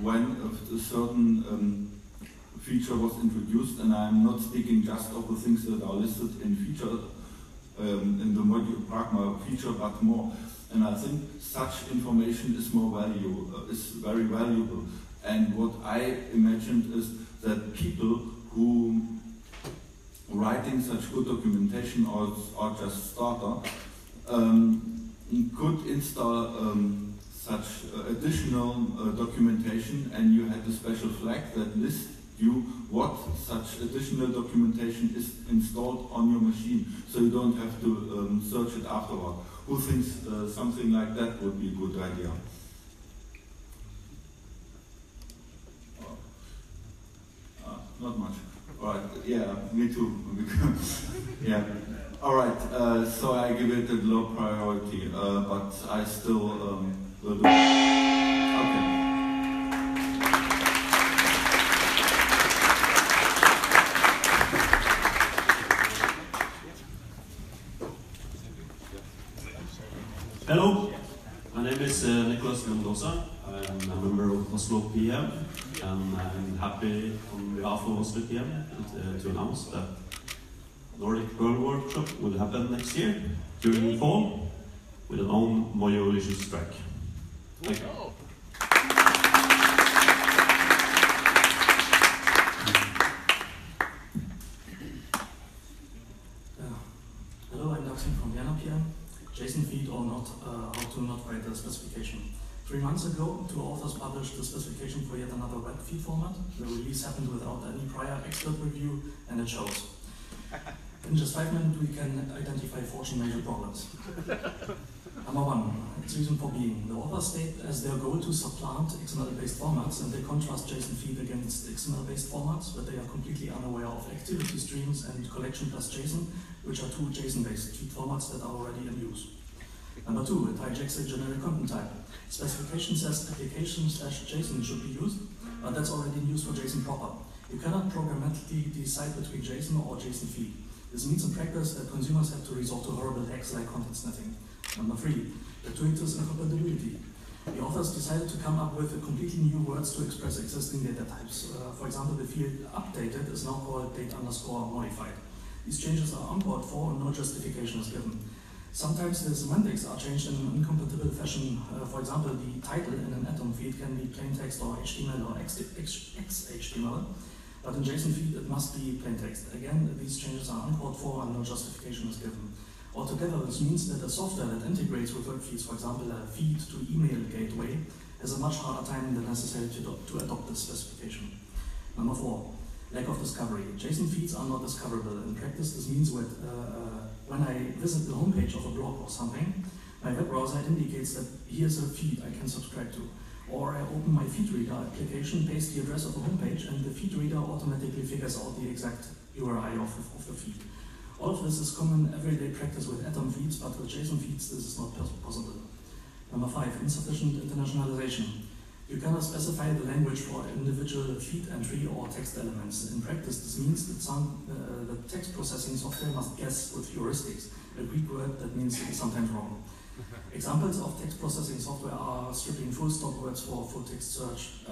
when a certain feature was introduced, and I'm not speaking just of the things that are listed in feature in the module Pragma feature, but more. And I think such information is very valuable. And what I imagined is that people who writing such good documentation or just starter could install such additional documentation, and you had a special flag that lists you what such additional documentation is installed on your machine, so you don't have to search it afterward. Who thinks something like that would be a good idea? Not much. Alright, yeah, me too. Yeah. Alright, so I give it a low priority, but I still will do it. Okay. Hello, my name is Nicholas Mendoza. I'm a member of Oslo PM, and I'm happy on behalf of Oslo PM to announce that Nordic Perl Workshop will happen next year during the fall with an own modular track. Thank you. Hello, I'm Daxin from Vienna PM. JSON feed or not, how to not write the specification. 3 months ago, 2 authors published the specification for yet another web feed format. The release happened without any prior expert review, and it shows. In just 5 minutes, we can identify 14 major problems. Number 1, its reason for being. The authors state as their goal to supplant XML-based formats, and they contrast JSON feed against XML-based formats, but they are completely unaware of activity streams and collection plus JSON, which are 2 JSON-based feed formats that are already in use. Number 2, it hijacks a generic content type. Specification says application/JSON should be used, but that's already in use for JSON proper. You cannot programmatically decide between JSON or JSON feed. This means in practice that consumers have to resort to horrible hacks like content sniffing. Number 3, gratuitous incompatibility. The authors decided to come up with completely new words to express existing data types. For example, the field updated is now called date_modified. These changes are uncalled for and no justification is given. Sometimes the semantics are changed in an incompatible fashion. For example, the title in an atom feed can be plain text or HTML or XHTML, but in JSON feed it must be plain text. Again, these changes are uncalled for and no justification is given. Altogether, this means that a software that integrates with web feeds, for example, a feed to email gateway, has a much harder time than necessary to adopt this specification. Number 4, lack of discovery. JSON feeds are not discoverable. In practice, this means when I visit the homepage of a blog or something, my web browser indicates that here's a feed I can subscribe to. Or I open my feed reader application, paste the address of the homepage, and the feed reader automatically figures out the exact URI of the feed. All of this is common everyday practice with atom feeds, but with JSON feeds this is not possible. Number 5, insufficient internationalization. You cannot specify the language for individual feed entry or text elements. In practice, this means that the text processing software must guess with heuristics, a Greek word that means sometimes wrong. Examples of text processing software are stripping full stop words for full text search,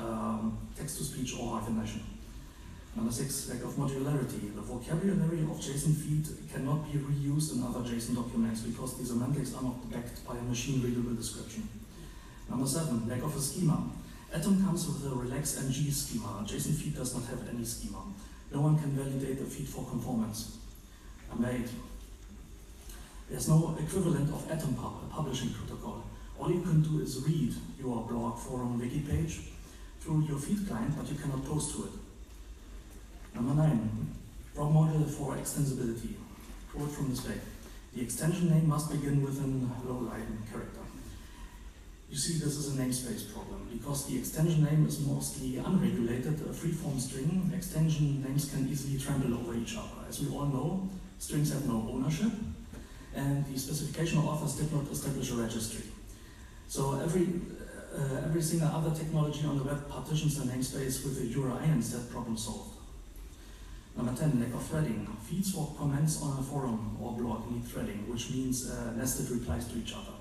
text-to-speech, or hyphenation. Number 6, lack of modularity. The vocabulary of JSON feed cannot be reused in other JSON documents because the semantics are not backed by a machine-readable description. Number 7, lack of a schema. Atom comes with a relax ng schema. JSON feed does not have any schema. No one can validate the feed for conformance. Number 8, there's no equivalent of Atom publishing protocol. All you can do is read your blog, forum, wiki page through your feed client, but you cannot post to it. Number 9, prop model for extensibility. Quote from the spec. The extension name must begin with an low-line character. You see, this is a namespace problem. Because the extension name is mostly unregulated, a free-form string, extension names can easily trample over each other. As we all know, strings have no ownership, and the specification authors did not establish a registry. So every single other technology on the web partitions the namespace with a URI instead, problem solved. Number 10, lack of threading. Feeds for comments on a forum or blog need threading, which means nested replies to each other.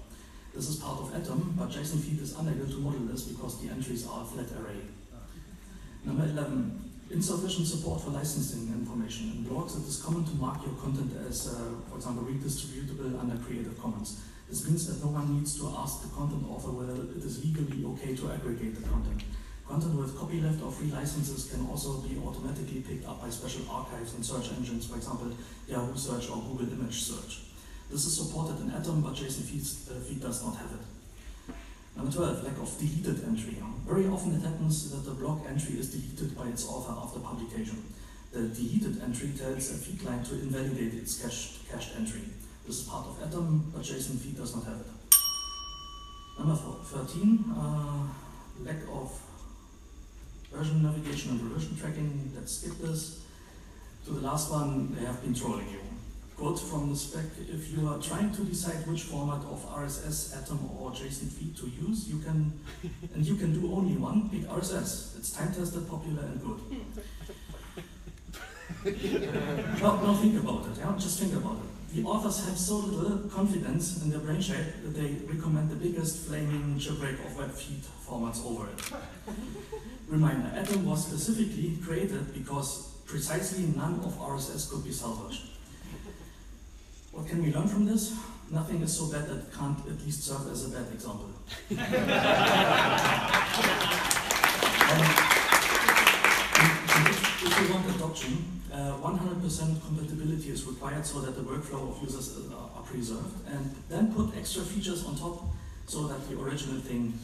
This is part of Atom, but JSON feed is unable to model this because the entries are a flat array. Number 11, insufficient support for licensing information. In blogs, it is common to mark your content as, for example, redistributable under Creative Commons. This means that no one needs to ask the content author whether it is legally okay to aggregate the content. Content with copyleft or free licenses can also be automatically picked up by special archives and search engines, for example, Yahoo Search or Google Image Search. This is supported in Atom, but JSON feed does not have it. Number 12, lack of deleted entry. Very often it happens that the blog entry is deleted by its author after publication. The deleted entry tells a feed client to invalidate its cached entry. This is part of Atom, but JSON feed does not have it. Number 13, lack of version navigation and revision tracking. Let's skip this. To the last one, they have been trolling you. Quote from the spec: if you are trying to decide which format of RSS, Atom, or JSON feed to use, you can do only one, pick RSS. It's time-tested, popular, and good. Now think about it, yeah? Just think about it. The authors have so little confidence in their brain shape that they recommend the biggest flaming shipwreck of web feed formats over it. Reminder, Atom was specifically created because precisely none of RSS could be salvaged. What can we learn from this? Nothing is so bad that it can't at least serve as a bad example. If you want adoption, 100% compatibility is required so that the workflow of users are preserved, and then put extra features on top so that the original thing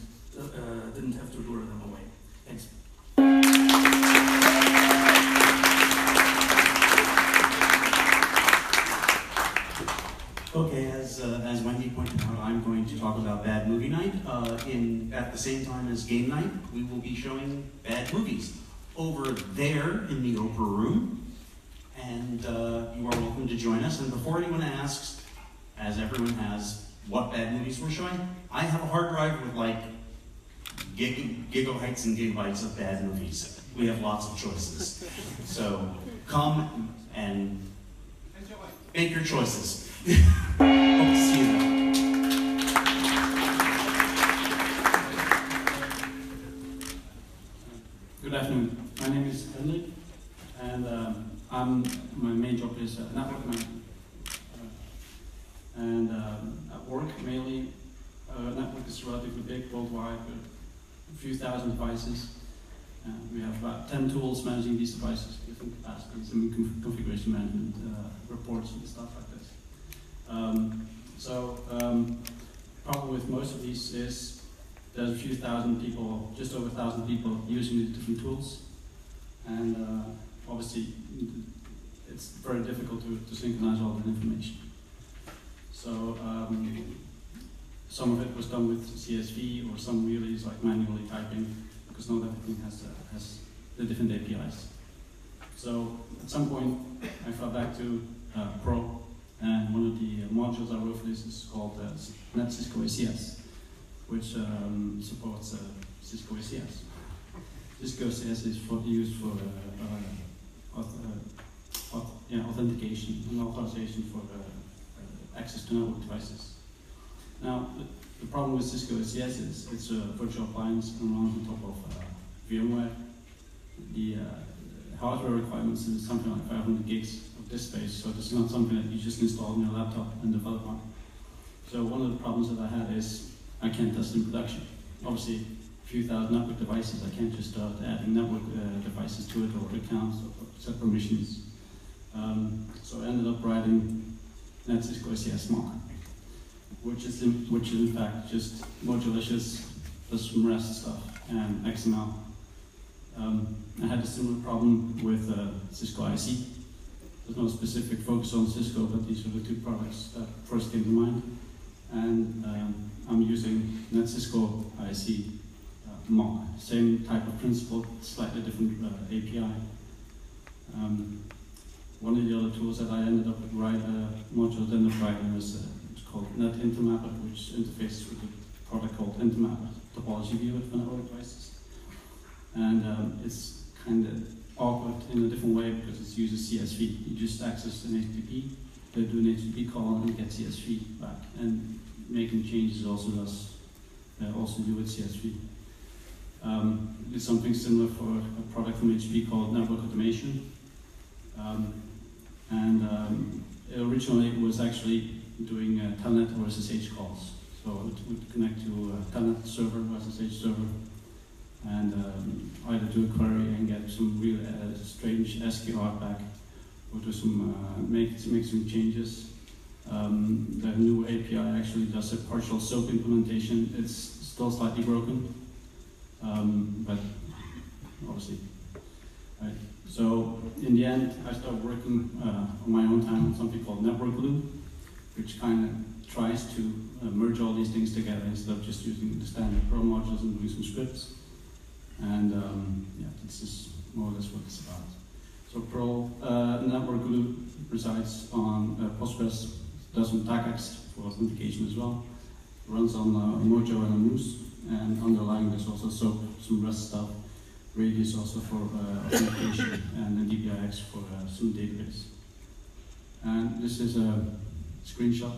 didn't have to lure them away. Thanks. Okay, as Wendy pointed out, I'm going to talk about Bad Movie Night. At the same time as Game Night, we will be showing bad movies over there in the Oprah room, and you are welcome to join us. And before anyone asks, as everyone has, what bad movies we're showing, I have a hard drive with like gigabytes and gigabytes of bad movies. We have lots of choices. So come and make your choices. Hope to see you there. Good afternoon. My name is Henry, and my main job is network management. And at work, mainly, network is relatively big worldwide, with a few thousand devices. We have about 10 tools managing these devices, different capacities, and configuration management reports and stuff like this. Problem with most of these is there's a few thousand people, just over 1,000 people using these different tools, and obviously it's very difficult to synchronize all that information. So some of it was done with CSV, or some really is like manually typing, because not everything has the different APIs. So at some point I fell back to Perl. And one of the modules I wrote for this is called Net Cisco ACS, which supports Cisco ACS. Cisco ACS is used for authentication and authorization for access to network devices. Now, the problem with Cisco ACS is it's a virtual appliance and runs on top of VMware. The hardware requirements is something like 500 gigs of disk space, so it's not something that you just install on your laptop and develop on. So one of the problems that I had is I can't test in production. Obviously, a few thousand network devices, I can't just start adding network devices to it, or accounts, or set permissions. So I ended up writing Net Cisco ACS mock, which is in fact just modulicious, plus some REST stuff and XML. I had a similar problem with Cisco IC. There's no specific focus on Cisco, but these are the two products that first came to mind. And I'm using Net Cisco IC mock. Same type of principle, slightly different API. One of the other tools that I ended up writing was it's called Net Intermapper, which interfaces with a product called Intermapper, topology viewer for network devices. And it's kind of awkward in a different way because it uses CSV. You just access an HTTP, do an HTTP call, and get CSV back. And making changes also does also do with CSV. Did something similar for a product from HP called Network Automation. Originally it was actually doing telnet or SSH calls. So it would connect to a telnet server or SSH server, and either do a query and get some real strange ASCII art back, or do some make some changes. The new API actually does a partial SOAP implementation. It's still slightly broken, but obviously, right? So in the end, I started working on my own time on something called network glue, which kind of tries to merge all these things together instead of just using the standard Perl modules and doing some scripts. And yeah, this is more or less what it's about. So Perl network glue resides on Postgres, does some TAGX for authentication as well. Runs on Mojo and a Moose, and underlying there's also some REST stuff. Radius also for authentication, and then DPIX for some database. And this is a screenshot.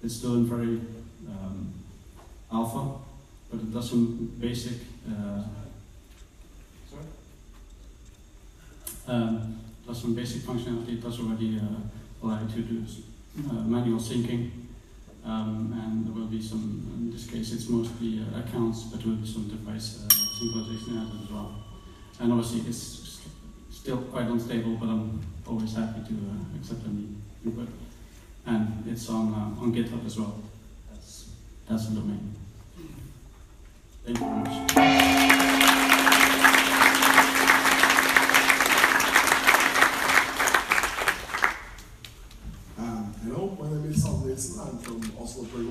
It's still in very alpha, but it does some basic functionality. It does already allow you to do manual syncing, and there will be some. In this case, it's mostly accounts, but there will be some device synchronization added as well. And obviously, it's still quite unstable, but I'm always happy to accept any input. And it's on GitHub as well. That's the domain. Thank you very much. Hello, my name is Sal Nielsen. I'm from Oslo Perl.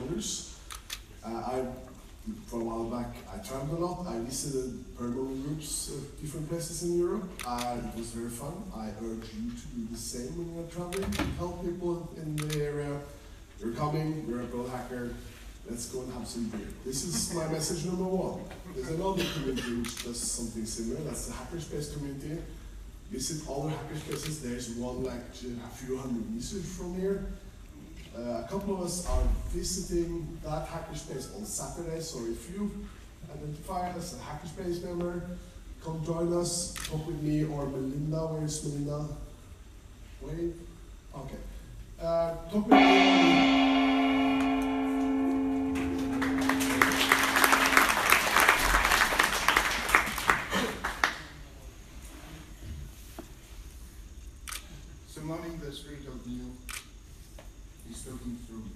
For a while back, I traveled a lot. I visited Perl groups at different places in Europe. It was very fun. I urge you to do the same when you're traveling. Help people in the area. You're coming, you're a Perl hacker. Let's go and have some beer. This is my message number one. There's another community which does something similar. That's the hackerspace community. Visit other hackerspaces. There's one like a few hundred meters from here. A couple of us are visiting that hackerspace on Saturday, so if you identify as a hackerspace member, come join us, talk with me or Melinda. Where is Melinda? Wait. Okay. Talk with me. Summoning the spirit of Neil is talking through me.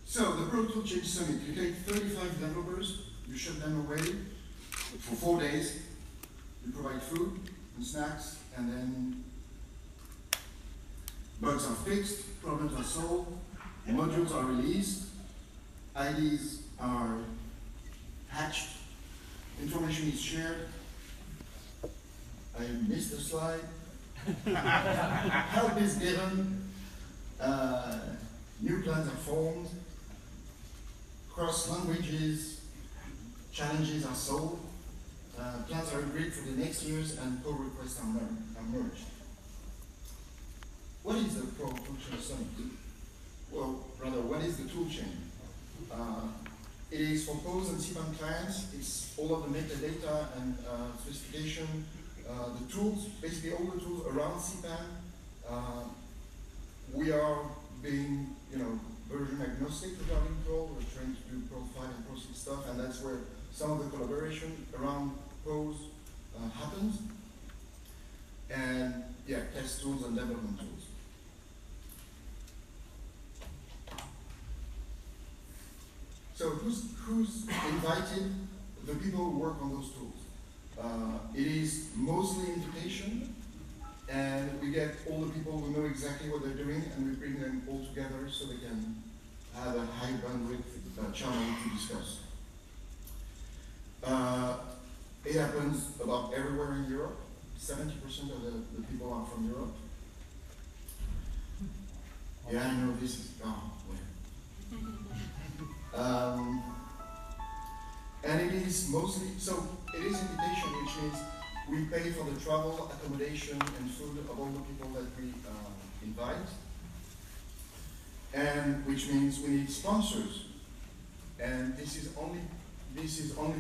So, the Perl Toolchain Summit, you take 35 developers, you shut them away for 4 days, you provide food and snacks, and then bugs are fixed, problems are solved, modules are released, IDs are hatched, information is shared. I missed a slide. Help is given. New plans are formed. Cross languages, challenges are solved. Plans are agreed for the next years, and pull requests are merged. What is the Perl Toolchain Summit? Well, rather, what is the toolchain? It is for POS and CBAN clients. It's all of the metadata and specification. The tools, basically all the tools around CBAN. We are being, version agnostic regarding Perl. We're trying to do Perl 5 and Perl 6 stuff, and that's where some of the collaboration around POS happens. And yeah, test tools and development tools. So who's invited the people who work on those tools? It is mostly invitation, and we get all the people who know exactly what they're doing, and we bring them all together so they can have a high bandwidth channel to discuss. It happens about everywhere in Europe. 70% of the people are from Europe. Yeah, I know this is, and it is mostly, so it is invitation, which means we pay for the travel, accommodation, and food of all the people that we invite. And which means we need sponsors. And this is only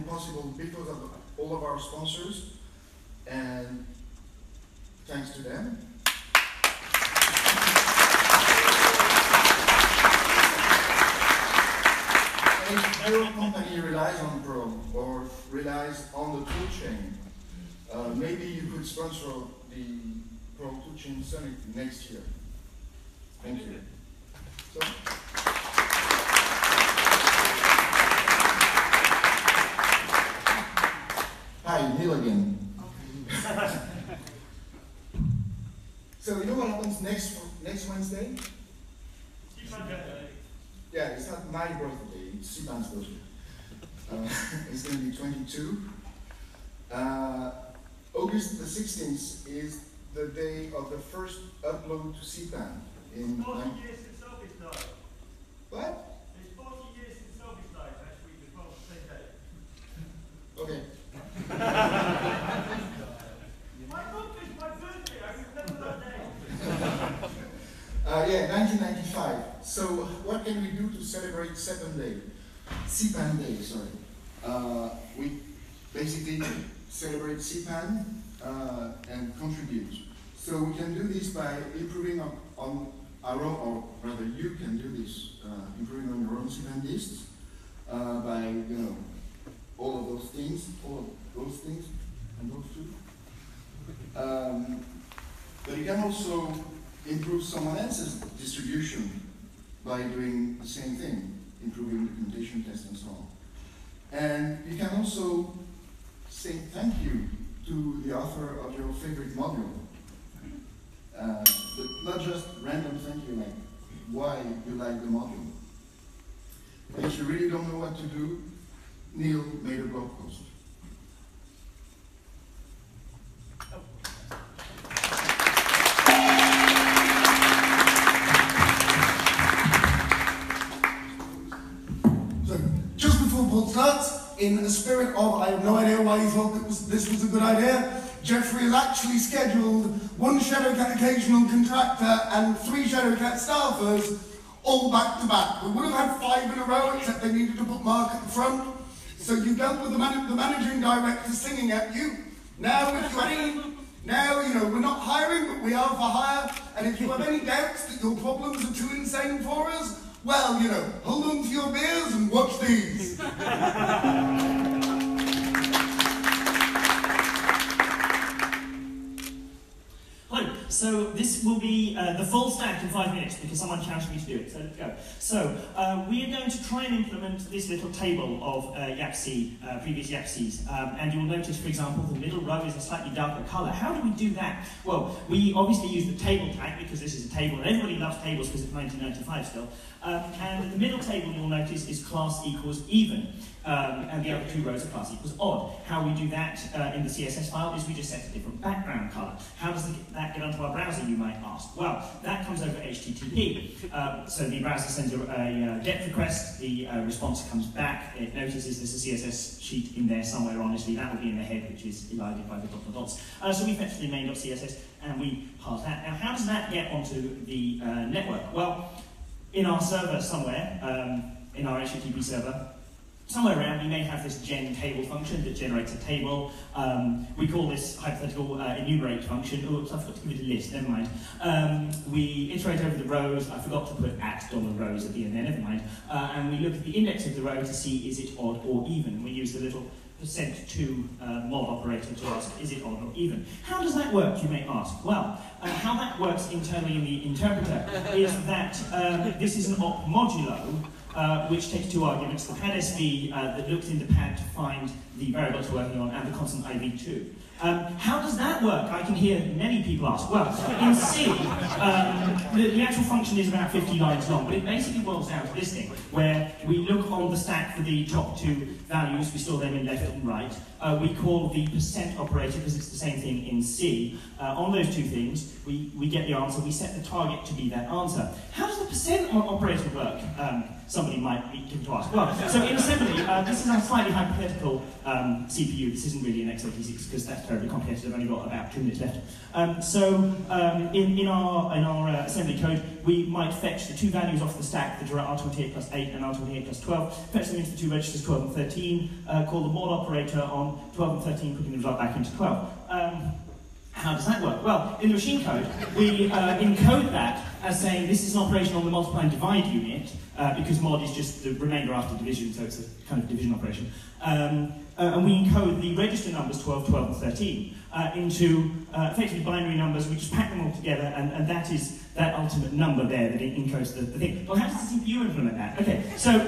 possible because of all of our sponsors, and thanks to them. If your company relies on Perl or relies on the toolchain, maybe you could sponsor the Perl Toolchain Summit next year. Thank you. So, Hi, Neil again. So you know what happens next Wednesday? Yeah, it's not my birthday, it's Siban's birthday. It's going to be 22. August the 16th is the day of the first upload to CPAN. In 40 years since Sophie's died. What? It's 40 years since Sophie's died, actually, the 12th Okay. My birthday is my birthday, I remember that day. Yeah, 1995. So what can we do to celebrate CPAN Day? Sorry. We basically celebrate CPAN and contribute. So we can do this by improving on our own, or rather you can do this, improving on your own CPAN lists by, all of those things, and those two. But you can also improve someone else's distribution by doing the same thing, improving documentation tests and so on. And you can also say thank you to the author of your favorite module. But not just random thank you, like why you like the module. And if you really don't know what to do, Neil made a blog post. So, just before Paul starts, in the spirit of, I have no idea why he thought this was a good idea, Jeffrey has actually scheduled 1 Shadowcat occasional contractor and 3 Shadowcat staffers all back to back. We would have had 5 in a row, except they needed to put Mark at the front. So you dealt with the managing director singing at you. Now, if you we're not hiring, but we are for hire. And if you have any doubts that your problems are too insane for us, well, hold on to your beers and watch these. Hello. So this will be the full stack in 5 minutes because someone challenged me to do it. So let's go. So we are going to try and implement this little table of previous YAPCs. And you'll notice, for example, the middle row is a slightly darker color. How do we do that? Well, we obviously use the table tag because this is a table, and everybody loves tables because it's 1995 still. And the middle table, you'll notice, is class equals even. And the other 2 rows are class equals odd. How we do that in the CSS file is we just set a different background color. How does that get onto our browser, you might ask? Well, that comes over HTTP. So the browser sends a GET request, the response comes back, it notices there's a CSS sheet in there somewhere, honestly, that will be in the head, which is elided by the dots. So we fetch the main.css and we pass that. Now, how does that get onto the network? Well, in our server somewhere, in our HTTP server, somewhere around, we may have this gen table function that generates a table. We call this hypothetical enumerate function. Oops, I forgot to give it a list, never mind. We iterate over the rows. I forgot to put $rows at the end there, never mind. And we look at the index of the row to see is it odd or even. We use the little %2 mod operator to ask, is it odd or even? How does that work, you may ask? Well, how that works internally in the interpreter is that this is an op modulo, which takes 2 arguments, the pad SV that looks into pad to find the variable it's working on, and the constant IV2. How does that work? I can hear many people ask. Well, in C, the actual function is about 50 lines long, but it basically boils down to this thing, where we look on the stack for the top 2 values, we store them in left and right. We call the % operator, because it's the same thing in C. On those 2 things, we get the answer, we set the target to be that answer. How does the % operator work? Somebody might be given to ask. Well, so in assembly, this is a slightly hypothetical CPU. This isn't really an x86 because that's terribly complicated. I've only got about 2 minutes left. In our assembly code, we might fetch the 2 values off the stack that are R28 plus 8 and R28 plus 12, fetch them into the 2 registers 12 and 13, call the mod operator on 12 and 13, putting the result back into 12. How does that work? Well, in the machine code, we encode that as saying this is an operation on the multiply and divide unit, because mod is just the remainder after division, so it's a kind of division operation. And we encode the register numbers 12, 12, and 13 into effectively binary numbers. We just pack them all together, and that is that ultimate number there that it encodes the thing. Well, how does the CPU implement that? Okay, so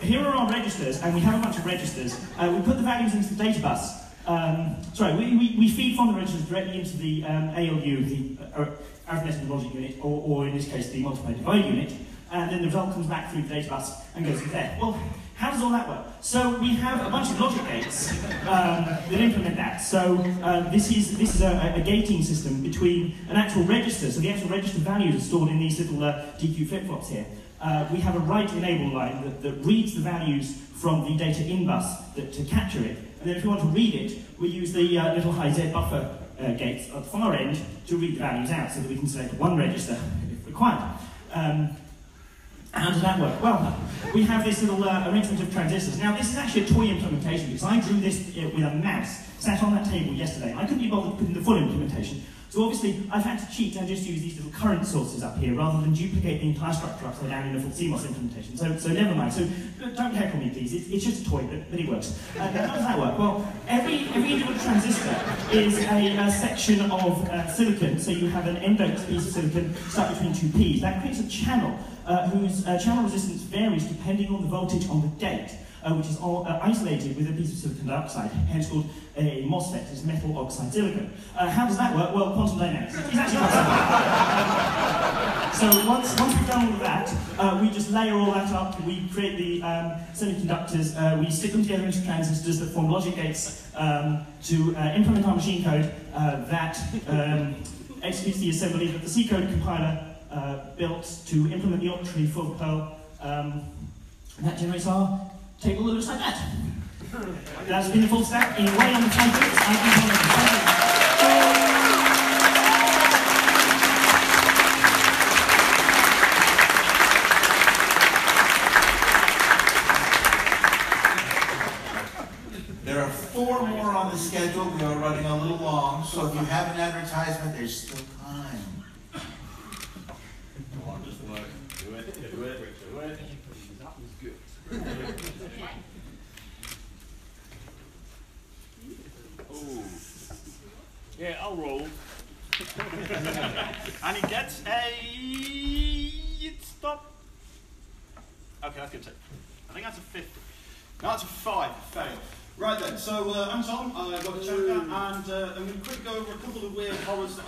here are our registers, and we have a bunch of registers. We put the values into the data bus. Sorry, we feed from the registers directly into the ALU, the arithmetic logic unit, or in this case, the multiply divide unit, and then the result comes back through the data bus and goes through there. Well, how does all that work? So we have a bunch of logic gates that implement that. So this is a gating system between an actual register. So the actual register values are stored in these little DQ flip-flops here. We have a write enable line that reads the values from the data in bus to capture it. And then if we want to read it, we use the little high Z buffer gates at the far end to read the values out so that we can select one register if required. How does that work? Well, we have this little arrangement of transistors. Now, this is actually a toy implementation because I drew this with a mouse, sat on that table yesterday. I couldn't be bothered putting the full implementation. So obviously, I've had to cheat and just use these little current sources up here rather than duplicate the entire structure upside down in a full CMOS implementation. So never mind. So don't heckle me, please. It's just a toy, but it works. How does that work? Well, every individual transistor is a section of silicon. So you have an n-doped piece of silicon stuck between two P's. That creates a channel whose channel resistance varies depending on the voltage on the gate, which is isolated with a piece of silicon dioxide, hence called a MOSFET, is metal oxide silicon. How does that work? Well, quantum dynamics. It's actually quite simple. So once we've done all of that, we just layer all that up, we create the semiconductors, we stick them together into transistors that form logic gates to implement our machine code that executes the assembly that the C code compiler built to implement the octree for the Perl, and that generates our table that looks like that. That's been the full stack in way under 5 minutes. I've been following. There are 4 more on the schedule. We are running a little long, so if you have an advertisement, there's still time. Do it. That was good. Oh. Yeah, I'll roll. And he gets a stop. Okay, that's good too. I think that's a 50. No, that's a 5. Fail. Right then, so I'm Tom, I've got a choker, and I'm going to quickly go over a couple of weird horrors that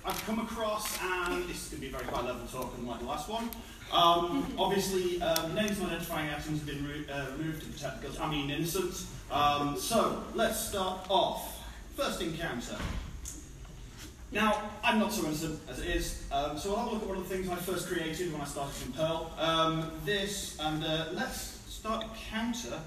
I've come across, and this is going to be a very high level talk, unlike the last one. Obviously, names and identifying items have been removed to protect because I'm innocent. So, let's start off. First encounter. Now, I'm not so innocent as it is, so I'll have a look at one of the things I first created when I started in Perl. Let's start a counter.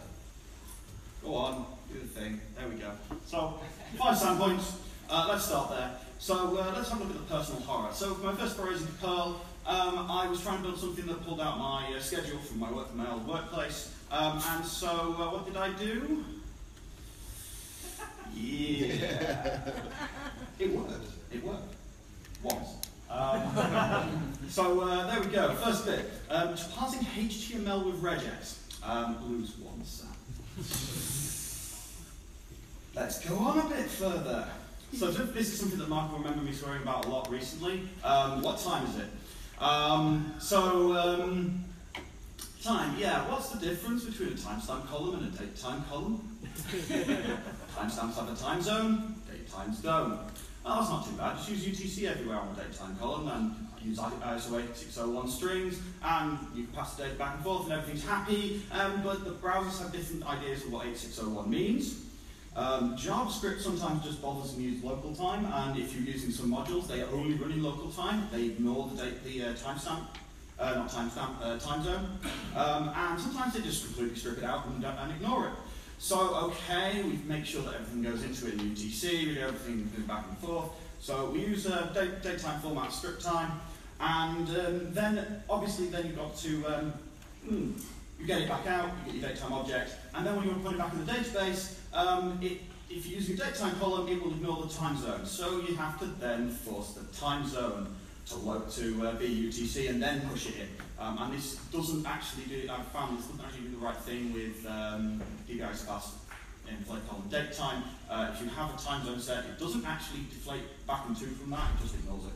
Go on, do the thing. There we go. So, 5 standpoints. Let's start there. So, let's have a look at the personal horror. So, for my first forays into Perl, I was trying to build something that pulled out my schedule from my old workplace. And so, what did I do? Yeah. It worked. It worked. Once. So, there we go. First bit. Parsing HTML with regex. Lose 1 sat. Let's go on a bit further. So this is something that Mark will remember me swearing about a lot recently. What time is it? Time, yeah. What's the difference between a timestamp column and a date time column? Timestamps have a time zone, date times don't. Well, that's not too bad. Just use UTC everywhere on the date time column and use ISO 8601 strings, and you can pass the data back and forth and everything's happy, but the browsers have different ideas of what 8601 means. JavaScript sometimes just bothers and uses local time, and if you're using some modules, they only run in local time. They ignore the timestamp, time zone, and sometimes they just completely strip it out and ignore it. So, okay, we make sure that everything goes into it in UTC, we do everything back and forth. So we use date time format strip time, and then obviously you've got to you get it back out, you get your datetime object, and then when you want to put it back in the database, if you're using a datetime column, it will ignore the time zone. So you have to then force the time zone to be UTC and then push it in. And this doesn't actually do, I've found this doesn't actually do the right thing with DBI's fast inflate column date time. If you have a time zone set, it doesn't actually deflate back and 2 from that, it just ignores it,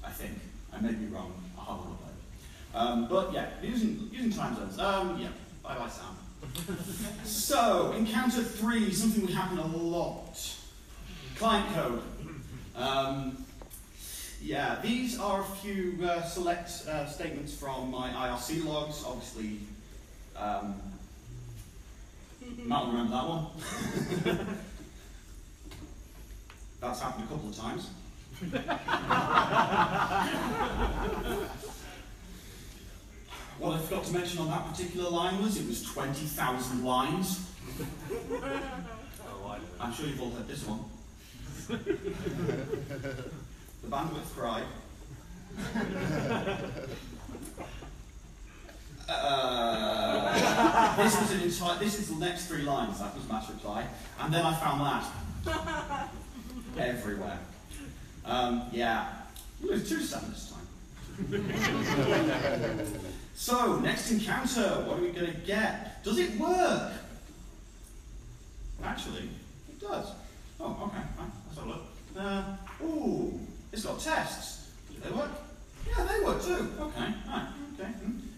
I think. I may be wrong, I'll have a look later. But yeah, using time zones. Yeah, bye-bye Sam. So, encounter 3, something would happen a lot. Client code. Yeah, these are a few select statements from my IRC logs. Obviously, Matt will remember that one. That's happened a couple of times. What I forgot to mention on that particular line was it was 20,000 lines. I'm sure you've all heard this one. The bandwidth cried. This is the next 3 lines. That was Matt's reply, and then I found that everywhere. Yeah, it was 2 7 this time. So, next encounter, what are we going to get? Does it work? Actually, it does. Oh, okay, fine. Let's have a look. Ooh, it's got tests. Do they work? Yeah, they work too. Okay, right, okay.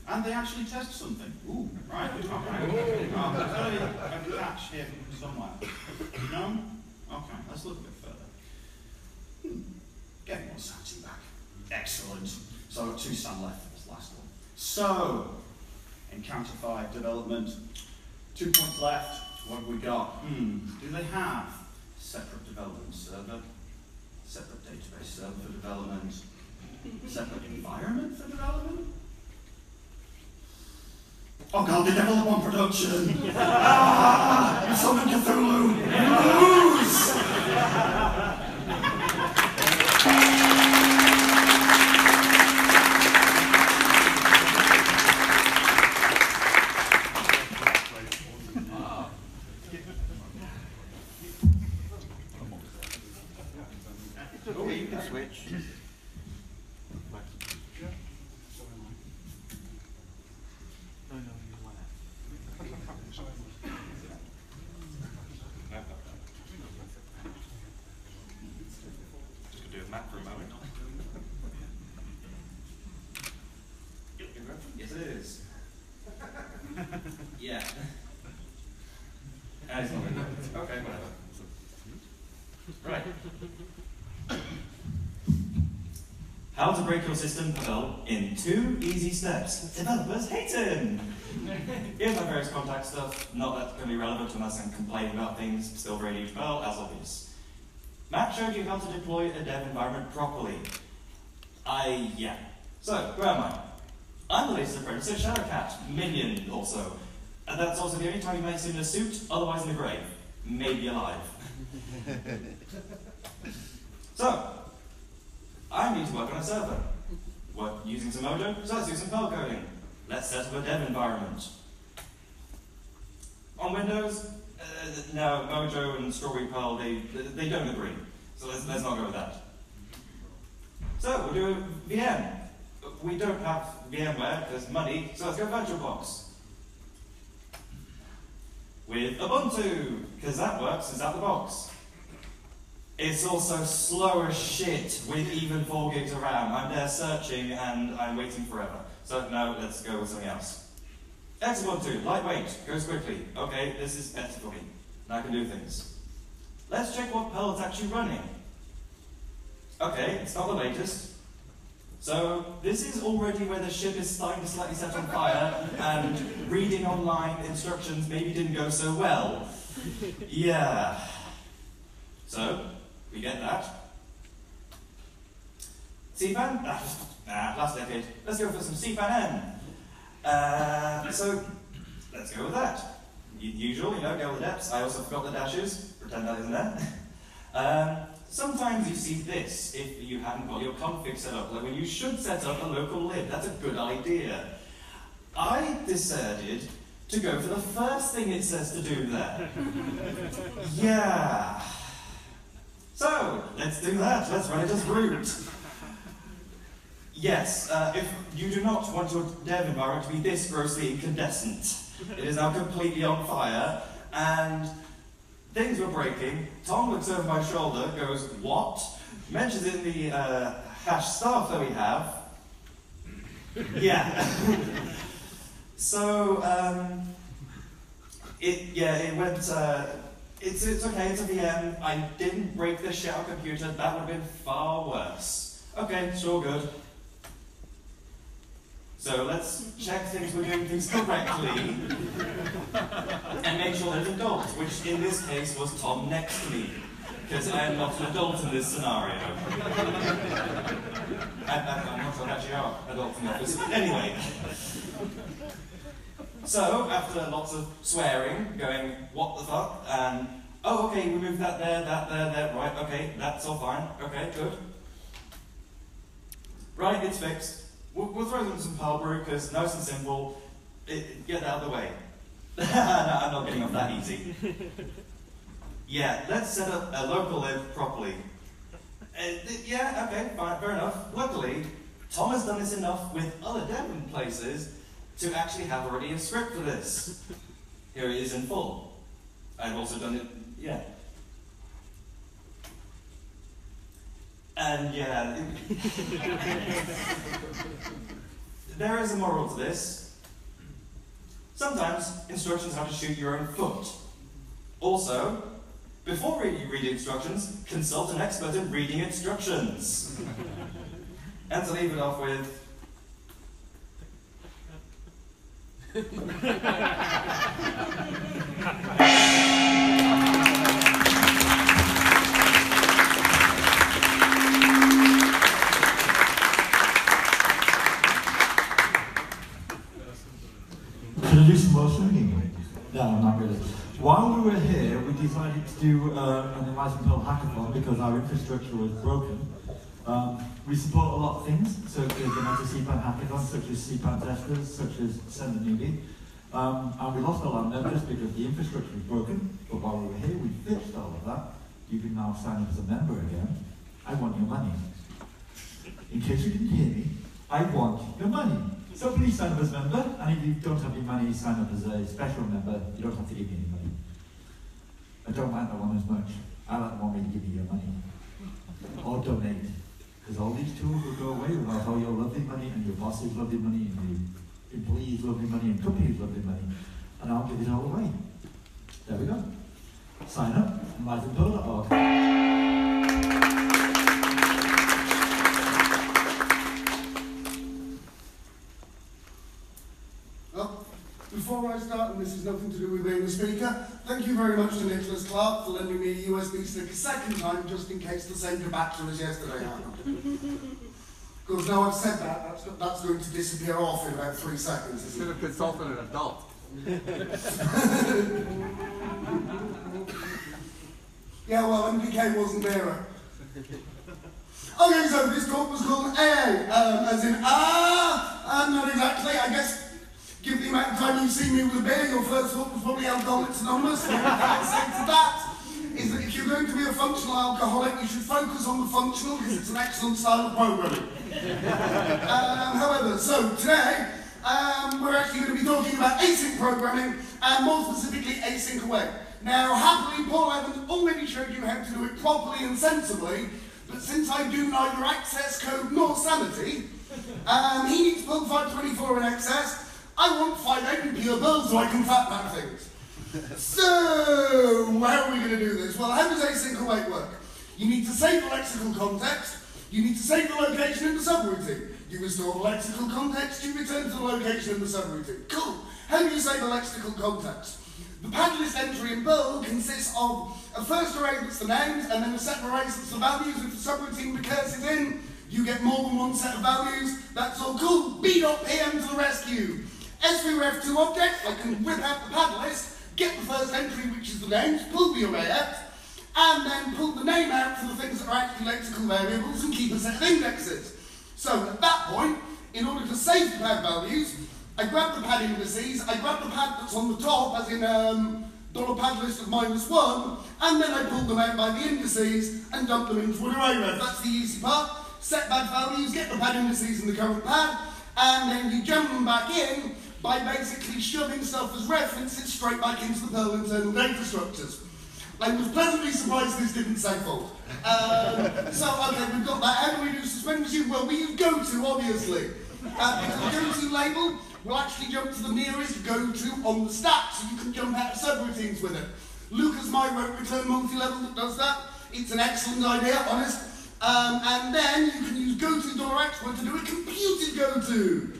And they actually test something. Ooh, right, okay. There's only a catch here somewhere. No? Okay, let's look a bit further. Getting one sanity back. Excellent. So I've got 2 stand left for this last one. So, encounter 5, development. 2 points left. What have we got? Do they have separate development server, separate database server for development, separate environment for development? Oh god, they develop on production! You summon Cthulhu! Okay, you can switch. Just gonna do a map for a moment. Yes, it is. Yeah. Okay, whatever. Right. How to break your system Perl in 2 easy steps. Developers hate him! Here's my various contact stuff. Not that can be relevant unless I'm complaining about things. Still very new to Perl, as obvious. Matt showed you how to deploy a dev environment properly. Yeah. So, where am I? I'm the latest apprentice of Shadowcat, minion or so. And that's also the only time you may see him in a suit, otherwise in the grave. Maybe alive. So, I need to work on a server. What, using some Mojo? So let's do some Perl coding. Let's set up a dev environment. On Windows, no, Mojo and Strawberry Perl, they don't agree. So let's not go with that. So we'll do a VM. We don't have VMware, there's money, so let's go VirtualBox. With Ubuntu, because that works, it's out the box. It's also slow as shit with even 4 gigs of RAM. I'm there searching and I'm waiting forever. So no, let's go with something else. Ubuntu, lightweight, goes quickly. Okay, this is better for me. And I can do things. Let's check what Perl is actually running. Okay, it's not the latest. So this is already where the ship is starting to slightly set on fire and reading online instructions maybe didn't go so well. Yeah. So, we get that. CPAN? Last decade. Let's go for some CPAN-N. So, let's go with that. Usual, go with the depths. I also forgot the dashes. Pretend that isn't there. Sometimes you see this if you haven't got your config set up, like when you should set up a local lib. That's a good idea. I decided to go for the first thing it says to do there. Yeah. So, let's do that. Let's run it as root. Yes, if you do not want your dev environment to be this grossly incandescent, it is now completely on fire, and things were breaking. Tom looks over my shoulder, goes, what? Mentions in the hash staff that we have. Yeah. So, It went, it's okay, it's a VM. I didn't break the shell computer, that would have been far worse. Okay, it's all good. So let's check we're doing things correctly, and make sure there's adults, which in this case was Tom next to me, because I am not an adult in this scenario. I'm not sure that you are adults in the office. Anyway. So, after lots of swearing, going, what the fuck, and, oh, okay, we moved that there, right, okay, that's all fine, okay, good. Right, it's fixed. We'll throw them some Perl brew, because nice and simple, get that out of the way. No, I'm not getting off that easy. Yeah, let's set up a local lib properly. Yeah, okay, fine, fair enough. Luckily, Tom has done this enough with other Devon places to actually have already a script for this. Here it is in full. I've also done it, yeah. And yeah, there is a moral to this. Sometimes instructions have to shoot your own foot. Also, before you read instructions, consult an expert in reading instructions. And to leave it off with, Should I do some more singing? No, not really. While we were here, we decided to do an Enlightened Perl hackathon because our infrastructure was broken. We support a lot of things, such as the Meta-CPAN hackathon, such as CPAN testers, such as Send a Newbie. And we lost all our members because the infrastructure was broken, but while we were here, we fixed all of that. You can now sign up as a member again. I want your money. In case you didn't hear me, I want your money. So please sign up as a member, and if you don't have any money, sign up as a special member. You don't have to give me any money. I don't like that one as much. I like the one where you give me your money. Or donate. Because all these tools will go away without all your lovely money, and your boss's lovely money, and your employees' lovely money, and companies' lovely money. And I'll give it all away. There we go. Sign up, enlightenedperl.org. Before I start, and this has nothing to do with being a speaker, thank you very much to Nicholas Clark for lending me a USB stick a second time, just in case the same debacle as yesterday happened. Because now I've said that, that's going to disappear off in about 3 seconds. Should have consulted an adult. Yeah, well, MPK wasn't there. Okay, so this talk was called A, as in not exactly, I guess. Given the amount of time you've seen me with a beer, your first thought was probably Alcoholics Anonymous. And what I would say to that is that if you're going to be a functional alcoholic, you should focus on the functional because it's an excellent style of programming. However, so today, we're actually going to be talking about async programming, and more specifically, async away. Now, happily, Paul Evans already showed you how to do it properly and sensibly, but since I do neither access code nor sanity, he needs Perl 524 in access. I want 580p of Perl so I can fatback things. So, how are we going to do this? Well, how does async await work? You need to save the lexical context, you need to save the location in the subroutine. You restore the lexical context, you return to the location in the subroutine. Cool. How do you save the lexical context? The pad list entry in Perl consists of a first array that's the names, and then a set array that's the values. If the subroutine recurses in, you get more than one set of values. That's all cool. B.PM to the rescue. S3ref2 object, I can whip out the pad list, get the first entry, which is the names, pull the array out, and then pull the name out for the things that are actually lexical variables and keep a set of indexes. So at that point, in order to save the pad values, I grab the pad indices, I grab the pad that's on the top, as in $pad list of -1, and then I pull them out by the indices and dump them into an array ref. That's the easy part. Set pad values, get the pad indices in the current pad, and then you jump them back in by basically shoving stuff as references straight back into the Perl internal data structures. I was pleasantly surprised this didn't say fault. So, okay, we've got that. How do we do suspend resume? Well, we use goto, obviously. Because the goto label will actually jump to the nearest go-to on the stack, so you can jump out of subroutines with it. Lucas My wrote Return Multi-Level that does that. It's an excellent idea, honest. And then you can use go-to$export to do a computed go-to.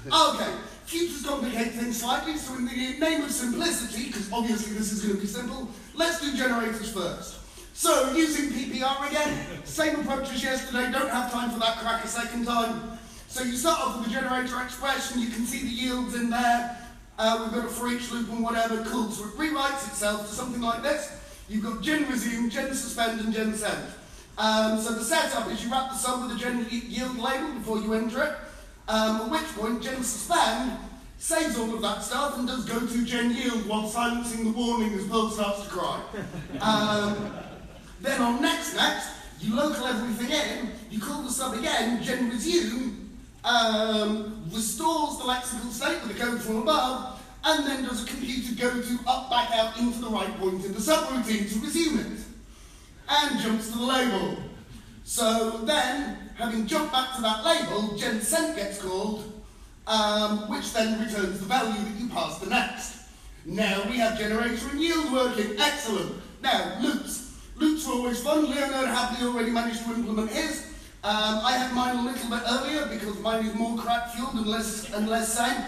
Okay, futures complicate things slightly, so in the name of simplicity, because obviously this is going to be simple, let's do generators first. So, using PPR again, same approach as yesterday, don't have time for that crack a second time. So you start off with the generator expression, you can see the yields in there, we've got a for each loop and whatever, cool. So it rewrites itself to something like this. You've got gen resume, gen suspend and gen send. So the setup is you wrap the sum with the gen yield label before you enter it, at which point gen suspend saves all of that stuff and does go to gen yield while silencing the warning as Perl starts to cry. Then on next, you local everything in, you call the sub again, gen resume, restores the lexical state with the code from above, and then does a computed go to up, back out into the right point in the subroutine to resume it. And jumps to the label. So then, having jumped back to that label, gen sent gets called, which then returns the value that you passed the next. Now we have generator and yield working. Excellent. Now, loops. Loops are always fun. Leonard happily already managed to implement his. I had mine a little bit earlier because mine is more crack-fueled and less sane.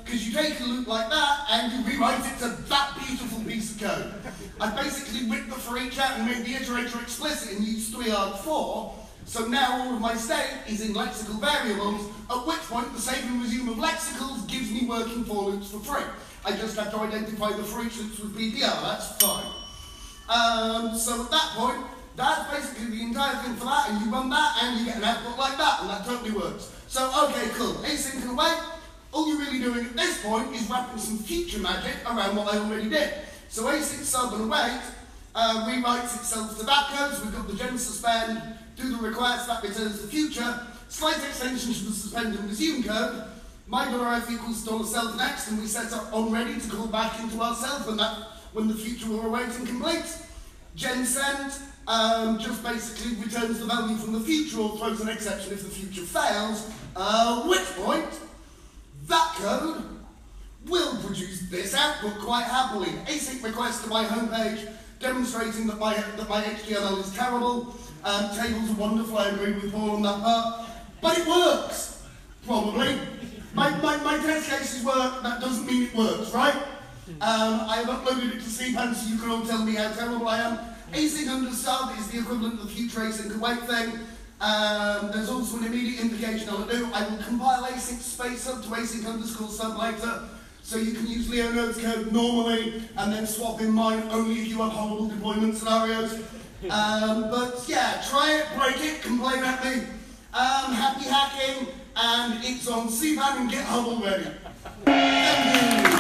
Because you take a loop like that and you rewrite it to that beautiful piece of code. I basically ripped the for each out and made the iterator explicit and used 3arg4. So now all of my state is in lexical variables, at which point the save and resume of lexicals gives me working for loops for free. I just have to identify the for each loops with PPR, that's fine. So at that point, that's basically the entire thing for that, and you run that and you get an output like that, and that totally works. So, okay, cool. Async and await. All you're really doing at this point is wrapping some future magic around what I already did. So async sub and await rewrites itself to that code, so we've got the gen suspend, do the request, that returns the future, slight extension to the suspend and resume code, my$f equals $self next, and we set up on ready to call back into ourself when the future we're awaiting completes. Gen send just basically returns the value from the future or throws an exception if the future fails, which point that code will produce this output quite happily. Async request to my homepage demonstrating that my HTML is terrible. Tables are wonderful, I agree with Paul on that part. But it works, probably. My test cases work, that doesn't mean it works, right? I have uploaded it to CPAN so you can all tell me how terrible I am. Async under sub is the equivalent of the future async await thing. There's also an immediate indication I'll do. I will compile async space sub to async underscore sub later, so you can use Leonard's code normally and then swap in mine only if you have horrible deployment scenarios. But yeah, try it, break it, complain at me. Happy hacking, and it's on CPAN and GitHub already. Thank you.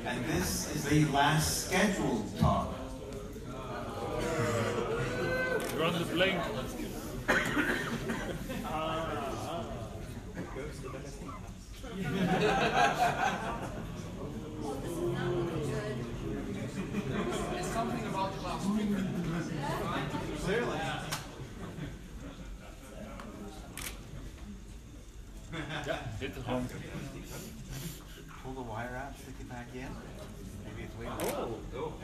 And this is the last scheduled talk. You're on the blink. It's something about the last week. Clearly. Yeah, hit the home. Pull the wire out, stick it back in. Maybe it's waiting. Oh.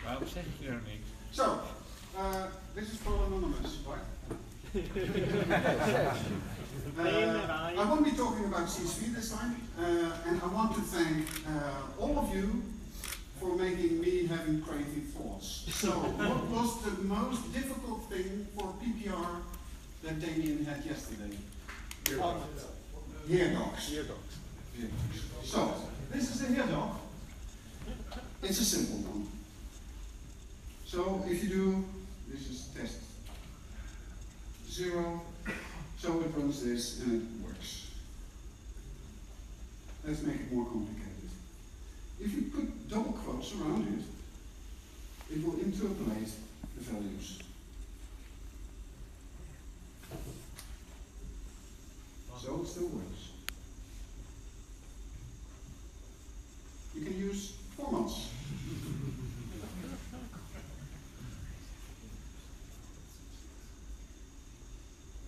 Waarom zeg ik er niks? So, this is Perl Anonymous, right? I won't be talking about CSV this time, and I want to thank all of you for making me having creative thoughts. So, what was the most difficult thing for PPR that Damien had yesterday? Here docs. So, this is a hair dog. It's a simple one. So, if you do, this is test 0, so it runs this and it works. Let's make it more complicated. If you put double quotes around it, it will interpolate the values. So it still works. You can use formats.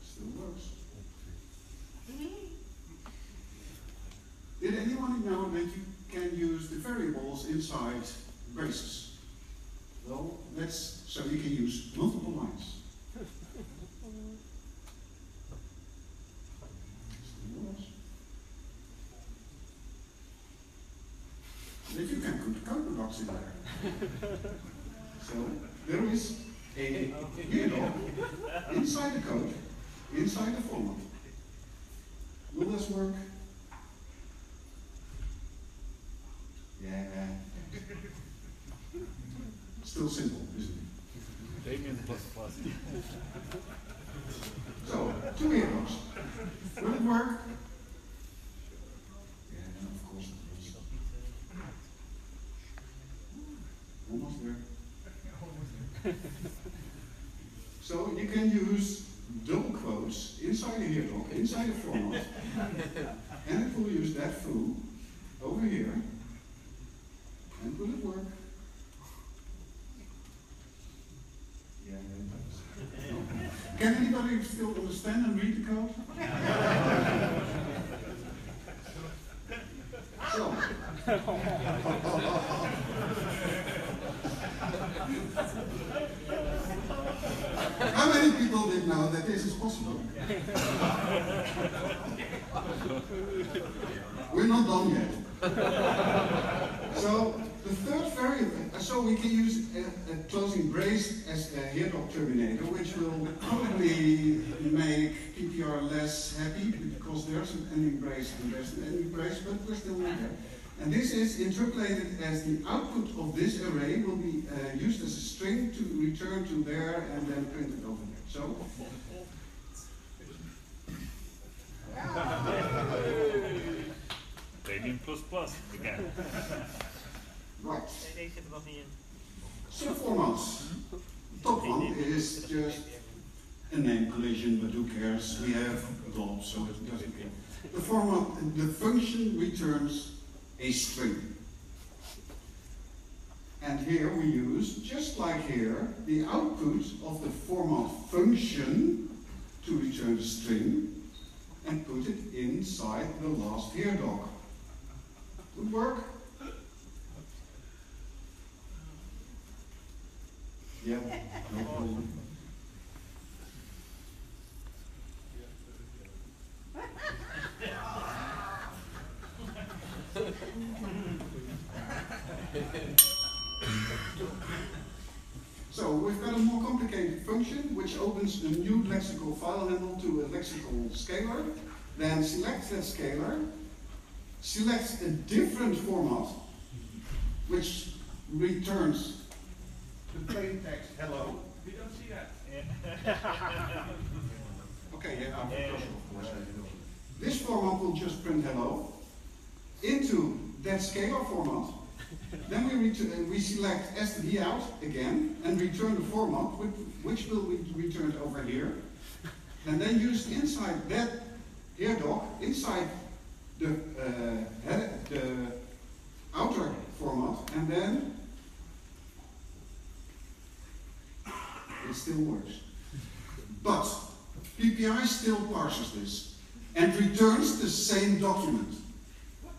Still works. Did anyone know that you can use the variables inside braces? Well, so you can use multiple lines. That you can put code blocks in there. So there is a gear inside the code, inside the format. Will this work? Yeah. Still simple, isn't it? Damien plus. So, 2 heroes. Will it work? Yeah, of course it will. Almost there. So you can use double quotes inside a here doc, inside a format, and it will use that foo over here. And will it work? Yeah, it does. No. Can anybody still understand and read the code? So. How many people did know that this is possible? We're not done yet. So the third variable, so we can use a closing brace as a here dog terminator, which will probably make PPR less happy because there's an ending brace and there's an ending brace, but we're still not there. And this is interpolated as the output of this array will be used as a string to return to there and then printed over there. So. Damien plus again. Right. So formats. Top one is just a name collision, but who cares? We have globs, so it doesn't care. The format, the function returns a string. And here we use, just like here, the output of the format function to return the string and put it inside the last here doc. Would work? Yeah, no problem. So we've got a more complicated function which opens a new lexical file handle to a lexical scalar, then selects that scalar, selects a different format which returns the plain text hello. We don't see that. Okay, yeah, of course. This format will just print hello into that scalar format. Then we select std out again and return the format which will be returned over here. And then use inside that here doc, inside the outer format, and then it still works. But PPI still parses this and returns the same document.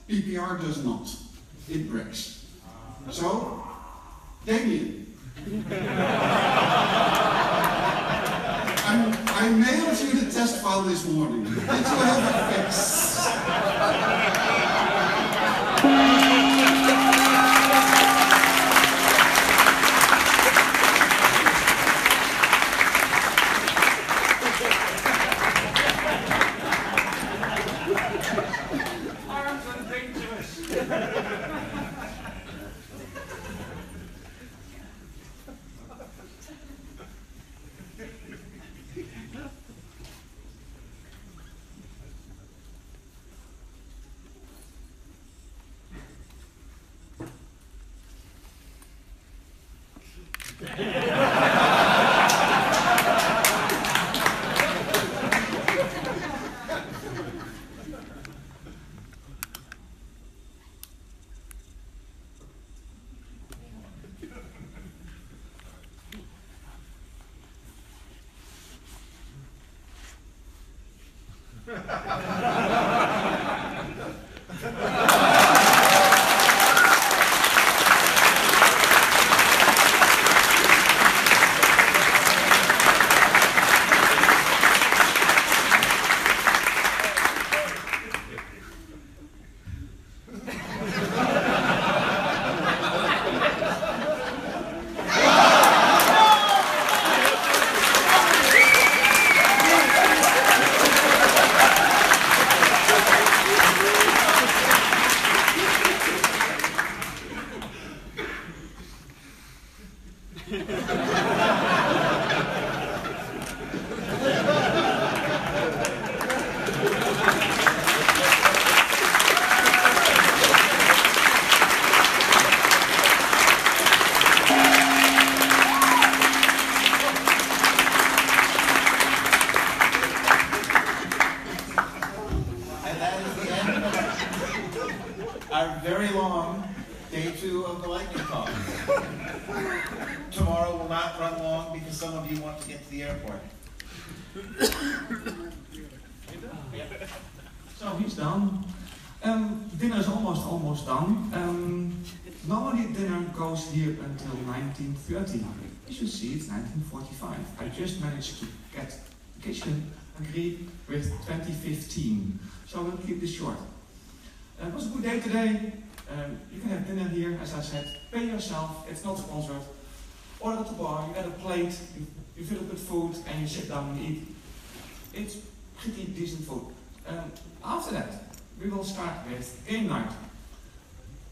PPR does not. It breaks. So, Damien. I mailed you the test file this morning. Did you have it fixed? Arms and And that is the end of our very long day 2 of the lightning talk. Tomorrow will not run long because some of you want to get to the airport. So he's done. Dinner is almost done. Normally dinner goes here until 1930. You should see it's 1945. I just managed to get the kitchen agreed with 2015. So we'll keep this short. It was a good day today. You can have dinner here, as I said. Pay yourself, it's not sponsored. Order at the bar, you get a plate, you fill it with food, and you sit down and eat. It's pretty decent food. After that, we will start with game night.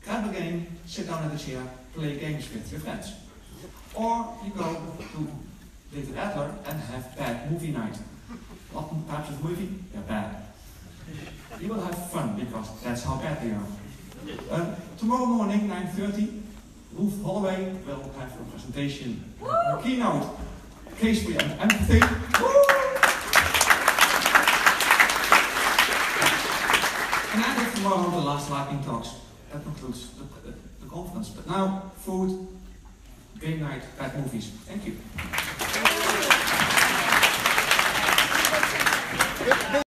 Grab a game, sit down at a chair, play games with your friends. Or you go to David Adler and have bad movie night. What types of movie? They're bad. You will have fun because that's how bad they are. Tomorrow morning, 9:30, Ruth Holloway will have a presentation, a keynote, case for empathy. And I have tomorrow the last lightning talks. That concludes the conference. But now, food, game night, bad movies. Thank you.